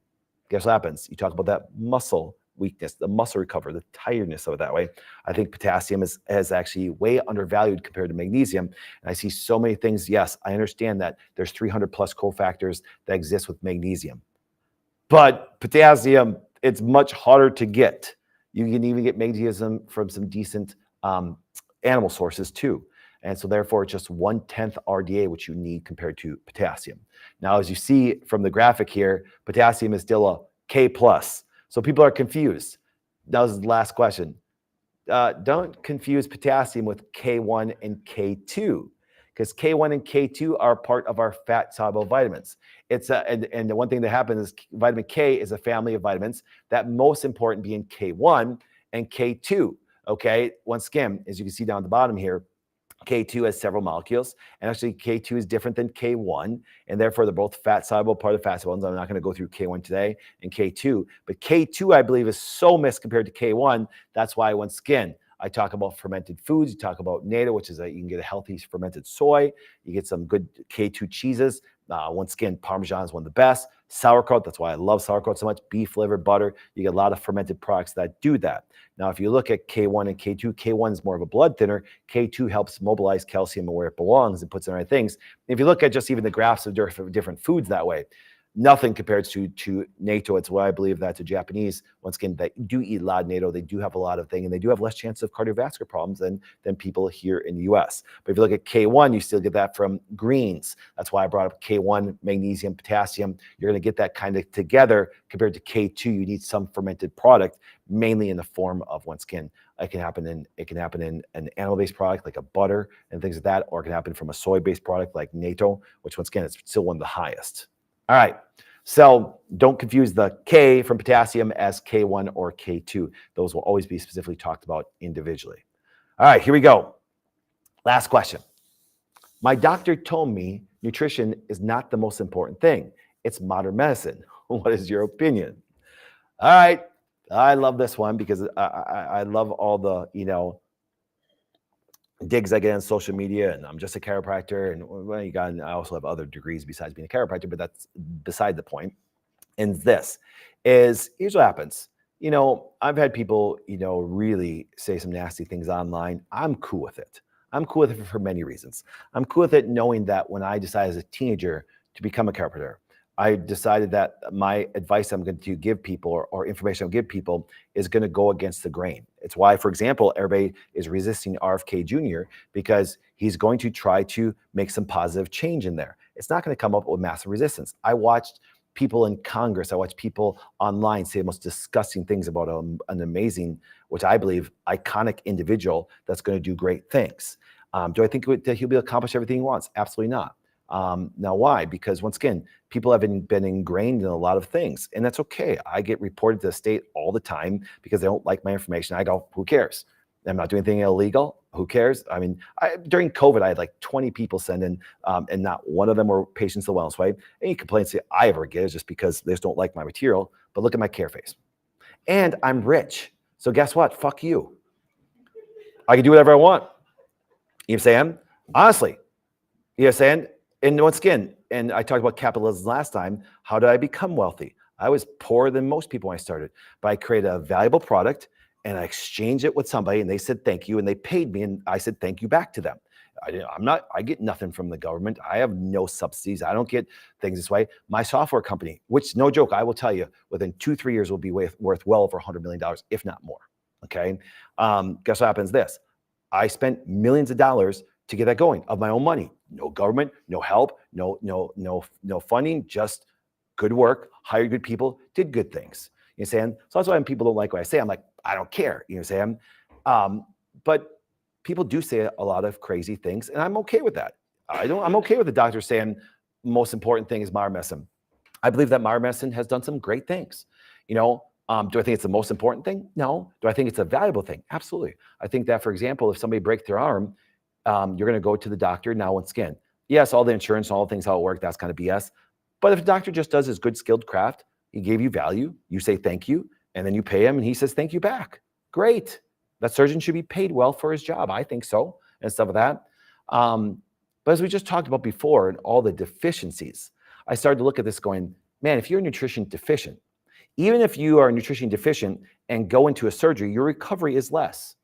guess what happens? You talk about that muscle weakness, the muscle recovery, the tiredness of it that way. I think potassium is actually way undervalued compared to magnesium. And I see so many things. Yes, I understand that there's 300 plus cofactors that exist with magnesium. But potassium, it's much harder to get. You can even get magnesium from some decent animal sources too. And so therefore, it's just 1/10 RDA, which you need compared to potassium. Now, as you see from the graphic here, potassium is still a K+. So people are confused. That was the last question. Don't confuse potassium with K1 and K2, because K1 and K2 are part of our fat-soluble vitamins. And the one thing that happens is vitamin K is a family of vitamins, that most important being K1 and K2, okay? Once again, as you can see down at the bottom here, K2 has several molecules, and actually K2 is different than K1, and therefore they're both fat-soluble, part of fat solubles. I'm not going to go through K1 today and K2, but K2, I believe, is so missed compared to K1. That's why, once again, I talk about fermented foods. You talk about natto, which is you can get a healthy fermented soy. You get some good K2 cheeses. Once again, Parmesan is one of the best. Sauerkraut, that's why I love sauerkraut so much. Beef liver, butter. You get a lot of fermented products that do that. Now, if you look at K1 and K2, K1 is more of a blood thinner. K2 helps mobilize calcium where it belongs and puts in the right things. If you look at just even the graphs of different foods that way, nothing compares to natto. It's why I believe that the Japanese, once again, that do eat a lot of natto. They do have a lot of things, and they do have less chance of cardiovascular problems than people here in the US. But if you look at K1, you still get that from greens. That's why I brought up K1, magnesium, potassium. You're going to get that kind of together compared to K2. You need some fermented product, mainly in the form of, once again, it can happen in an animal-based product like a butter and things like that, or it can happen from a soy-based product like natto, which once again is still one of the highest. All right, so don't confuse the K from potassium as K1 or K2. Those will always be specifically talked about individually. All right, here we go. Last question. My doctor told me nutrition is not the most important thing. It's modern medicine. What is your opinion? All right, I love this one because I love all the, digs I get on social media, and I'm just a chiropractor, and I also have other degrees besides being a chiropractor, but that's beside the point. And here's what happens. I've had people, really say some nasty things online. I'm cool with it. I'm cool with it for many reasons. I'm cool with it knowing that when I decided as a teenager to become a chiropractor, I decided that my advice I'm going to give people or information I'll give people is going to go against the grain. It's why, for example, everybody is resisting RFK Jr. because he's going to try to make some positive change in there. It's not going to come up with massive resistance. I watched people in Congress, I watched people online say the most disgusting things about an amazing, which I believe, iconic individual that's going to do great things. Do I think that he'll be accomplish everything he wants? Absolutely not. Now, why? Because once again, people have been ingrained in a lot of things, and that's okay. I get reported to the state all the time because they don't like my information. I go, who cares? I'm not doing anything illegal. Who cares? I mean, during COVID, I had like 20 people send in, and not one of them were patients of the Wellness Way. Any complaints that I ever get is just because they just don't like my material. But look at my care face. And I'm rich. So guess what? Fuck you. I can do whatever I want. You know what I'm saying? Honestly. You know what I'm saying? And once again, and I talked about capitalism last time, how did I become wealthy? I was poorer than most people when I started, but I created a valuable product and I exchanged it with somebody and they said thank you and they paid me and I said thank you back to them. I get nothing from the government. I have no subsidies. I don't get things this way. My software company, which no joke, I will tell you, within 2-3 years will be worth well over $100 million, if not more. Okay. Guess what happens this? I spent millions of dollars to get that going of my own money. No government, no help, no funding, just good work, hired good people, did good things. You know what I'm saying? So that's why when people don't like what I say, I'm like, I don't care. You know what I'm saying? But people do say a lot of crazy things, and I'm okay with that. I'm okay with the doctor saying most important thing is modern medicine. I believe that modern medicine has done some great things. Do I think it's the most important thing? No. Do I think it's a valuable thing? Absolutely. I think that, for example, if somebody breaks their arm, you're going to go to the doctor. Now, once again, yes, all the insurance, all the things, how it works, that's kind of BS. But if the doctor just does his good skilled craft, he gave you value, you say thank you, and then you pay him and he says thank you back. Great. That surgeon should be paid well for his job. I think so, and stuff like that. But as we just talked about before, and all the deficiencies, I started to look at this going, man, if you're nutrition deficient, even if you are nutrition deficient and go into a surgery, your recovery is less.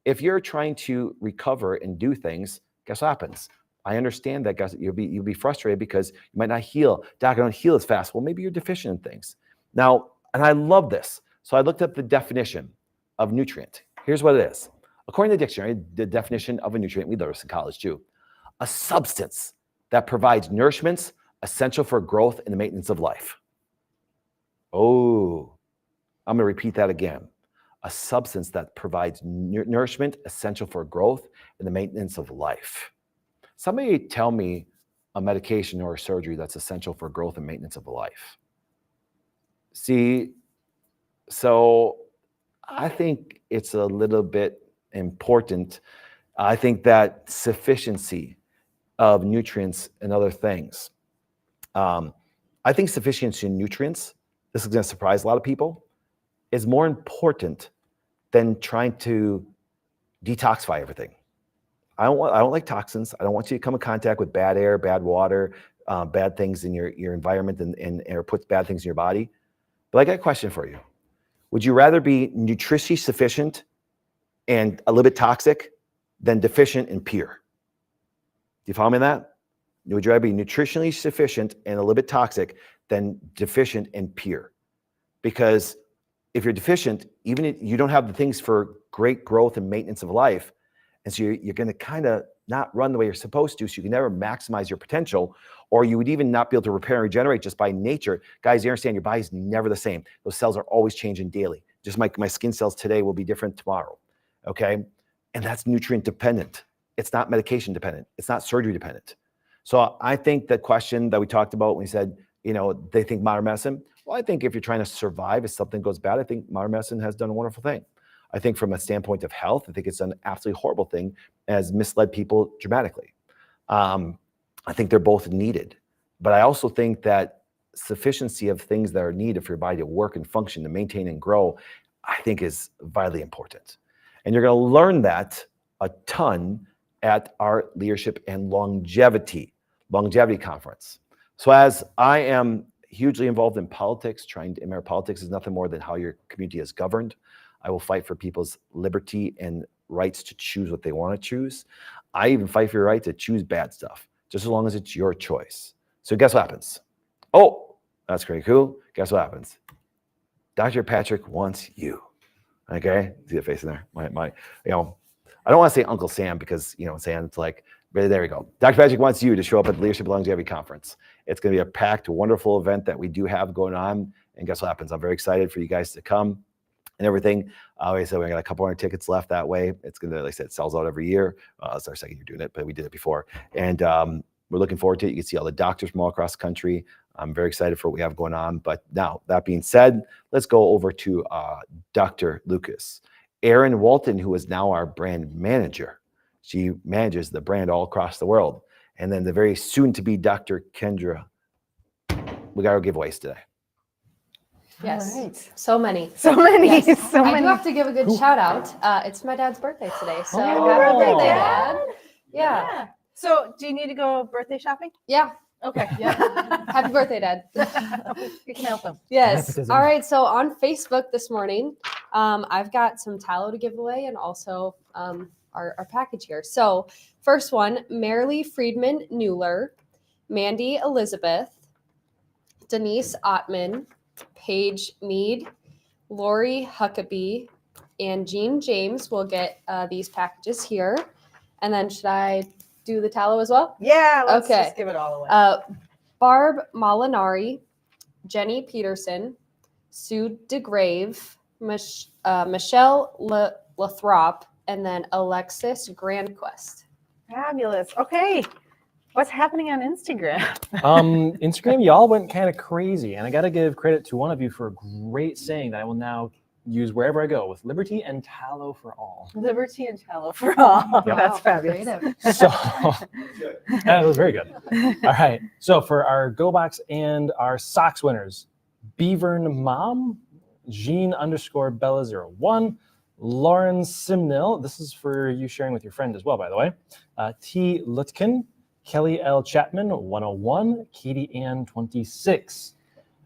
If you're trying to recover and do things, guess what happens? I understand that, guys. You'll be frustrated because you might not heal. Doc, I don't heal as fast. Well, maybe you're deficient in things. Now, and I love this. So I looked up the definition of nutrient. Here's what it is. According to the dictionary, the definition of a nutrient, we learned this in college too, a substance that provides nourishments essential for growth and the maintenance of life. Oh, I'm going to repeat that again. A substance that provides nourishment essential for growth and the maintenance of life. Somebody tell me a medication or a surgery that's essential for growth and maintenance of life. See, so I think it's a little bit important. I think that sufficiency of nutrients and other things. I think sufficiency in nutrients, this is going to surprise a lot of people, is more important than trying to detoxify everything. I don't like toxins. I don't want you to come in contact with bad air, bad water, bad things in your environment and or puts bad things in your body. But I got a question for you. Would you rather be nutritionally sufficient and a little bit toxic than deficient and pure? Do you follow me on that? Would you rather be nutritionally sufficient and a little bit toxic than deficient and pure? Because if you're deficient, even if you don't have the things for great growth and maintenance of life, and so you're going to kind of not run the way you're supposed to, so you can never maximize your potential, or you would even not be able to repair and regenerate just by nature. Guys, you understand your body's never the same. Those cells are always changing daily. Just my skin cells today will be different tomorrow, okay? And that's nutrient dependent. It's not medication dependent. It's not surgery dependent. So I think the question that we talked about when we said, they think modern medicine, well, I think if you're trying to survive, if something goes bad, I think modern medicine has done a wonderful thing. I think from a standpoint of health, I think it's an absolutely horrible thing, has misled people dramatically. I think they're both needed. But I also think that sufficiency of things that are needed for your body to work and function, to maintain and grow, I think is vitally important. And you're going to learn that a ton at our Leadership and Longevity Conference. So as I am hugely involved in politics. Politics is nothing more than how your community is governed. I will fight for people's liberty and rights to choose what they want to choose. I even fight for your right to choose bad stuff, just as long as it's your choice. So guess what happens? Oh, that's pretty cool. Guess what happens? Dr. Patrick wants you. Okay, see the face in there. I don't want to say Uncle Sam because Sam, it's like, but there we go. Dr. Patrick wants you to show up at the Leadership and Longevity Conference. It's going to be a packed, wonderful event that we do have going on. And guess what happens? I'm very excited for you guys to come and everything. Like I said, we got a couple hundred tickets left that way. It's going to, like I said, it sells out every year. It's our second year doing it, but we did it before. And we're looking forward to it. You can see all the doctors from all across the country. I'm very excited for what we have going on. But now, that being said, let's go over to Dr. Lucas. Erin Walton, who is now our brand manager. She manages the brand all across the world. And then the very soon-to-be Dr. Kendra. We got our giveaways today. Yes. Right. So many. So many. Yes. So I many. do have to give a good shout out. It's my dad's birthday today. So Oh. happy birthday, Dad. Dad. Yeah. So do you need to go birthday shopping? Yeah. Okay. Yeah. Happy birthday, Dad. You can help them. Yes. Nepotism. All right. So on Facebook this morning, I've got some tallow to give away and also our package here. So first one, Marilee Friedman Newler, Mandy Elizabeth, Denise Ottman, Paige Mead, Lori Huckabee, and Jean James will get these packages here. And then should I do the tallow as well? Yeah. Let's Okay. just give it all away. Barb Molinari, Jenny Peterson, Sue DeGrave, Michelle Lathrop, and then Alexis Grandquest. Fabulous. Okay. What's happening on Instagram? Instagram, y'all went kind of crazy, and I got to give credit to one of you for a great saying that I will now use wherever I go with liberty and tallow for all. Liberty and tallow for all. Yep. That's fabulous. Creative. So that was very good. All right. So for our Go Box and our socks winners, Beavern Mom, Jean_Bella01, Lauren Simnil. This is for you sharing with your friend as well, by the way. T. Lutkin, Kelly L. Chapman, 101, Katie Ann, 26.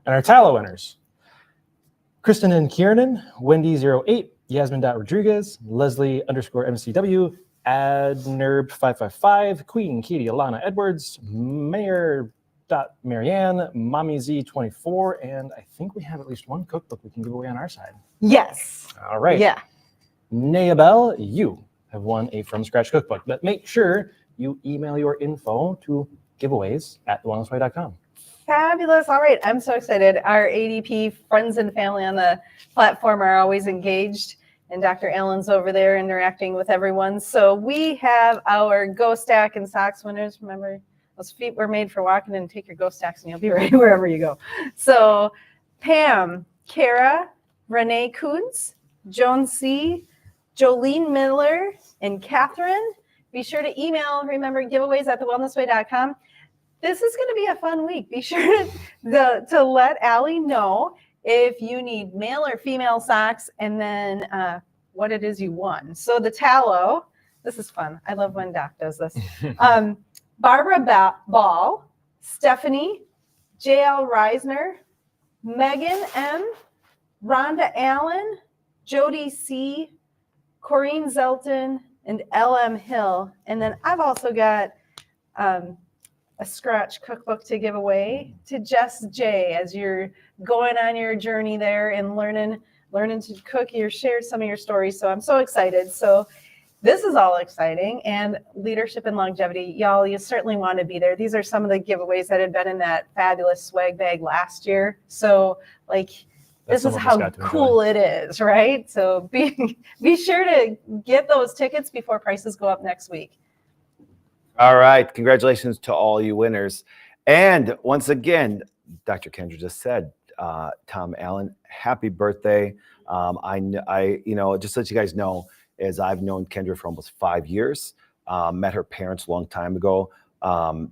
And our tallow winners, Kristen and Kiernan, Wendy08, Yasmin.Rodriguez, Leslie_MCW, Adnerb555, Queen Katie Alana Edwards, Mayor.Marianne, Mommy Z24, and I think we have at least one cookbook we can give away on our side. Yes. All right. Yeah. Nayabel, you have won a From Scratch cookbook, but make sure you email your info to giveaways@thewellnessway.com. Fabulous. All right. I'm so excited. Our ADP friends and family on the platform are always engaged, and Dr. Allen's over there interacting with everyone. So we have our Go Stack and Socks winners. Remember, those feet were made for walking, and take your Go Stacks and you'll be ready wherever you go. So Pam, Kara, Renee Kuntz, Joan C., Jolene Miller, and Catherine. Be sure to email, remember, giveaways@thewellnessway.com. This is going to be a fun week. Be sure to let Allie know if you need male or female socks, and then what it is you won. So the tallow, this is fun. I love when Doc does this. Barbara Ball, Stephanie, JL Reisner, Megan M., Rhonda Allen, Jody C., Corrine Zelton, and LM Hill. And then I've also got a scratch cookbook to give away to Jess J. as you're going on your journey there and learning to cook. You shared some of your stories, so I'm so excited. So this is all exciting, and leadership and longevity, y'all, you certainly want to be there. These are some of the giveaways that had been in that fabulous swag bag last year. So this is how cool it is, right? So be sure to get those tickets before prices go up next week. All right. Congratulations to all you winners. And once again, Dr. Kendra just said, Tom Allen, happy birthday. Just to let you guys know, is I've known Kendra for almost 5 years, met her parents a long time ago.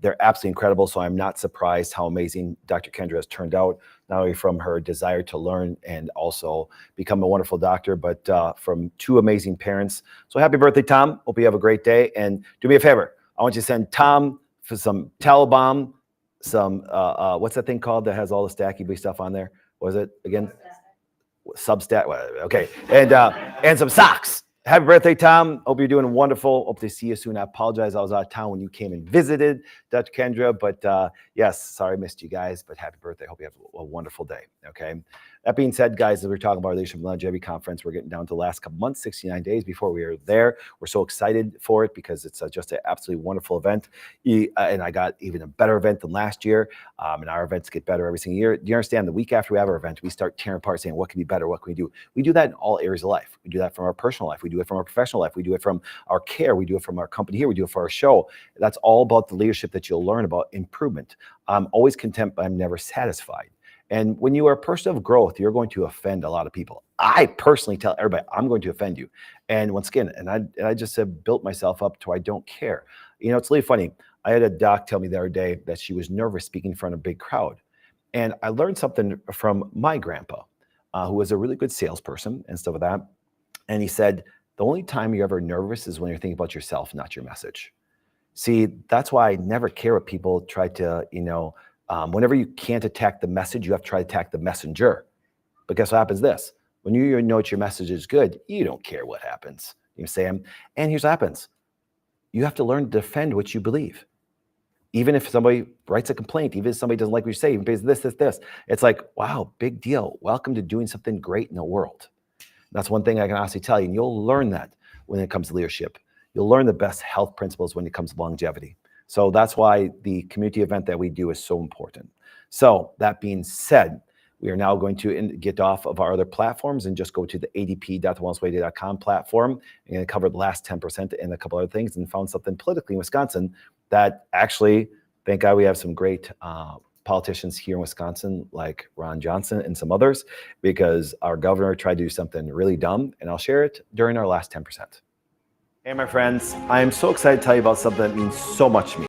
They're absolutely incredible. So I'm not surprised how amazing Dr. Kendra has turned out, not only from her desire to learn and also become a wonderful doctor, but from two amazing parents. So happy birthday, Tom. Hope you have a great day. And do me a favor. I want you to send Tom for some tallow bomb some what's that thing called that has all the Stacky Bee stuff on there? What is it again? Substat. Okay, and some socks. Happy birthday, Tom. Hope you're doing wonderful. Hope to see you soon. I apologize. I was out of town when you came and visited Dutch Kendra, but yes, sorry I missed you guys, but happy birthday. Hope you have a wonderful day. Okay. That being said, guys, as we're talking about our Leadership and Longevity Conference, we're getting down to the last couple months, 69 days before we are there. We're so excited for it because it's just an absolutely wonderful event. And I got even a better event than last year. And our events get better every single year. Do you understand? The week after we have our event, we start tearing apart saying, what can be better? What can we do? We do that in all areas of life. We do that from our personal life. We do it from our professional life. We do it from our care. We do it from our company here. We do it for our show. That's all about the leadership that you'll learn about improvement. I'm always content, but I'm never satisfied. And when you are a person of growth, you're going to offend a lot of people. I personally tell everybody, I'm going to offend you. And once again, I just have built myself up to I don't care. You know, it's really funny. I had a doc tell me the other day that she was nervous speaking in front of a big crowd. And I learned something from my grandpa, who was a really good salesperson and stuff like that. And he said, the only time you're ever nervous is when you're thinking about yourself, not your message. See, that's why I never care what people try to, whenever you can't attack the message, you have to try to attack the messenger. But guess what happens this? When you know your message is good, you don't care what happens. You know what I'm saying? And here's what happens. You have to learn to defend what you believe. Even if somebody writes a complaint, even if somebody doesn't like what you say, even if it's this, it's like, wow, big deal. Welcome to doing something great in the world. That's one thing I can honestly tell you, and you'll learn that when it comes to leadership. You'll learn the best health principles when it comes to longevity. So that's why the community event that we do is so important. So that being said, we are now going to get off of our other platforms and just go to the adp.thewellnessway.com platform and cover the last 10% and a couple other things, and found something politically in Wisconsin that actually, thank God we have some great politicians here in Wisconsin like Ron Johnson and some others, because our governor tried to do something really dumb, and I'll share it during our last 10%. Hey, my friends, I am so excited to tell you about something that means so much to me.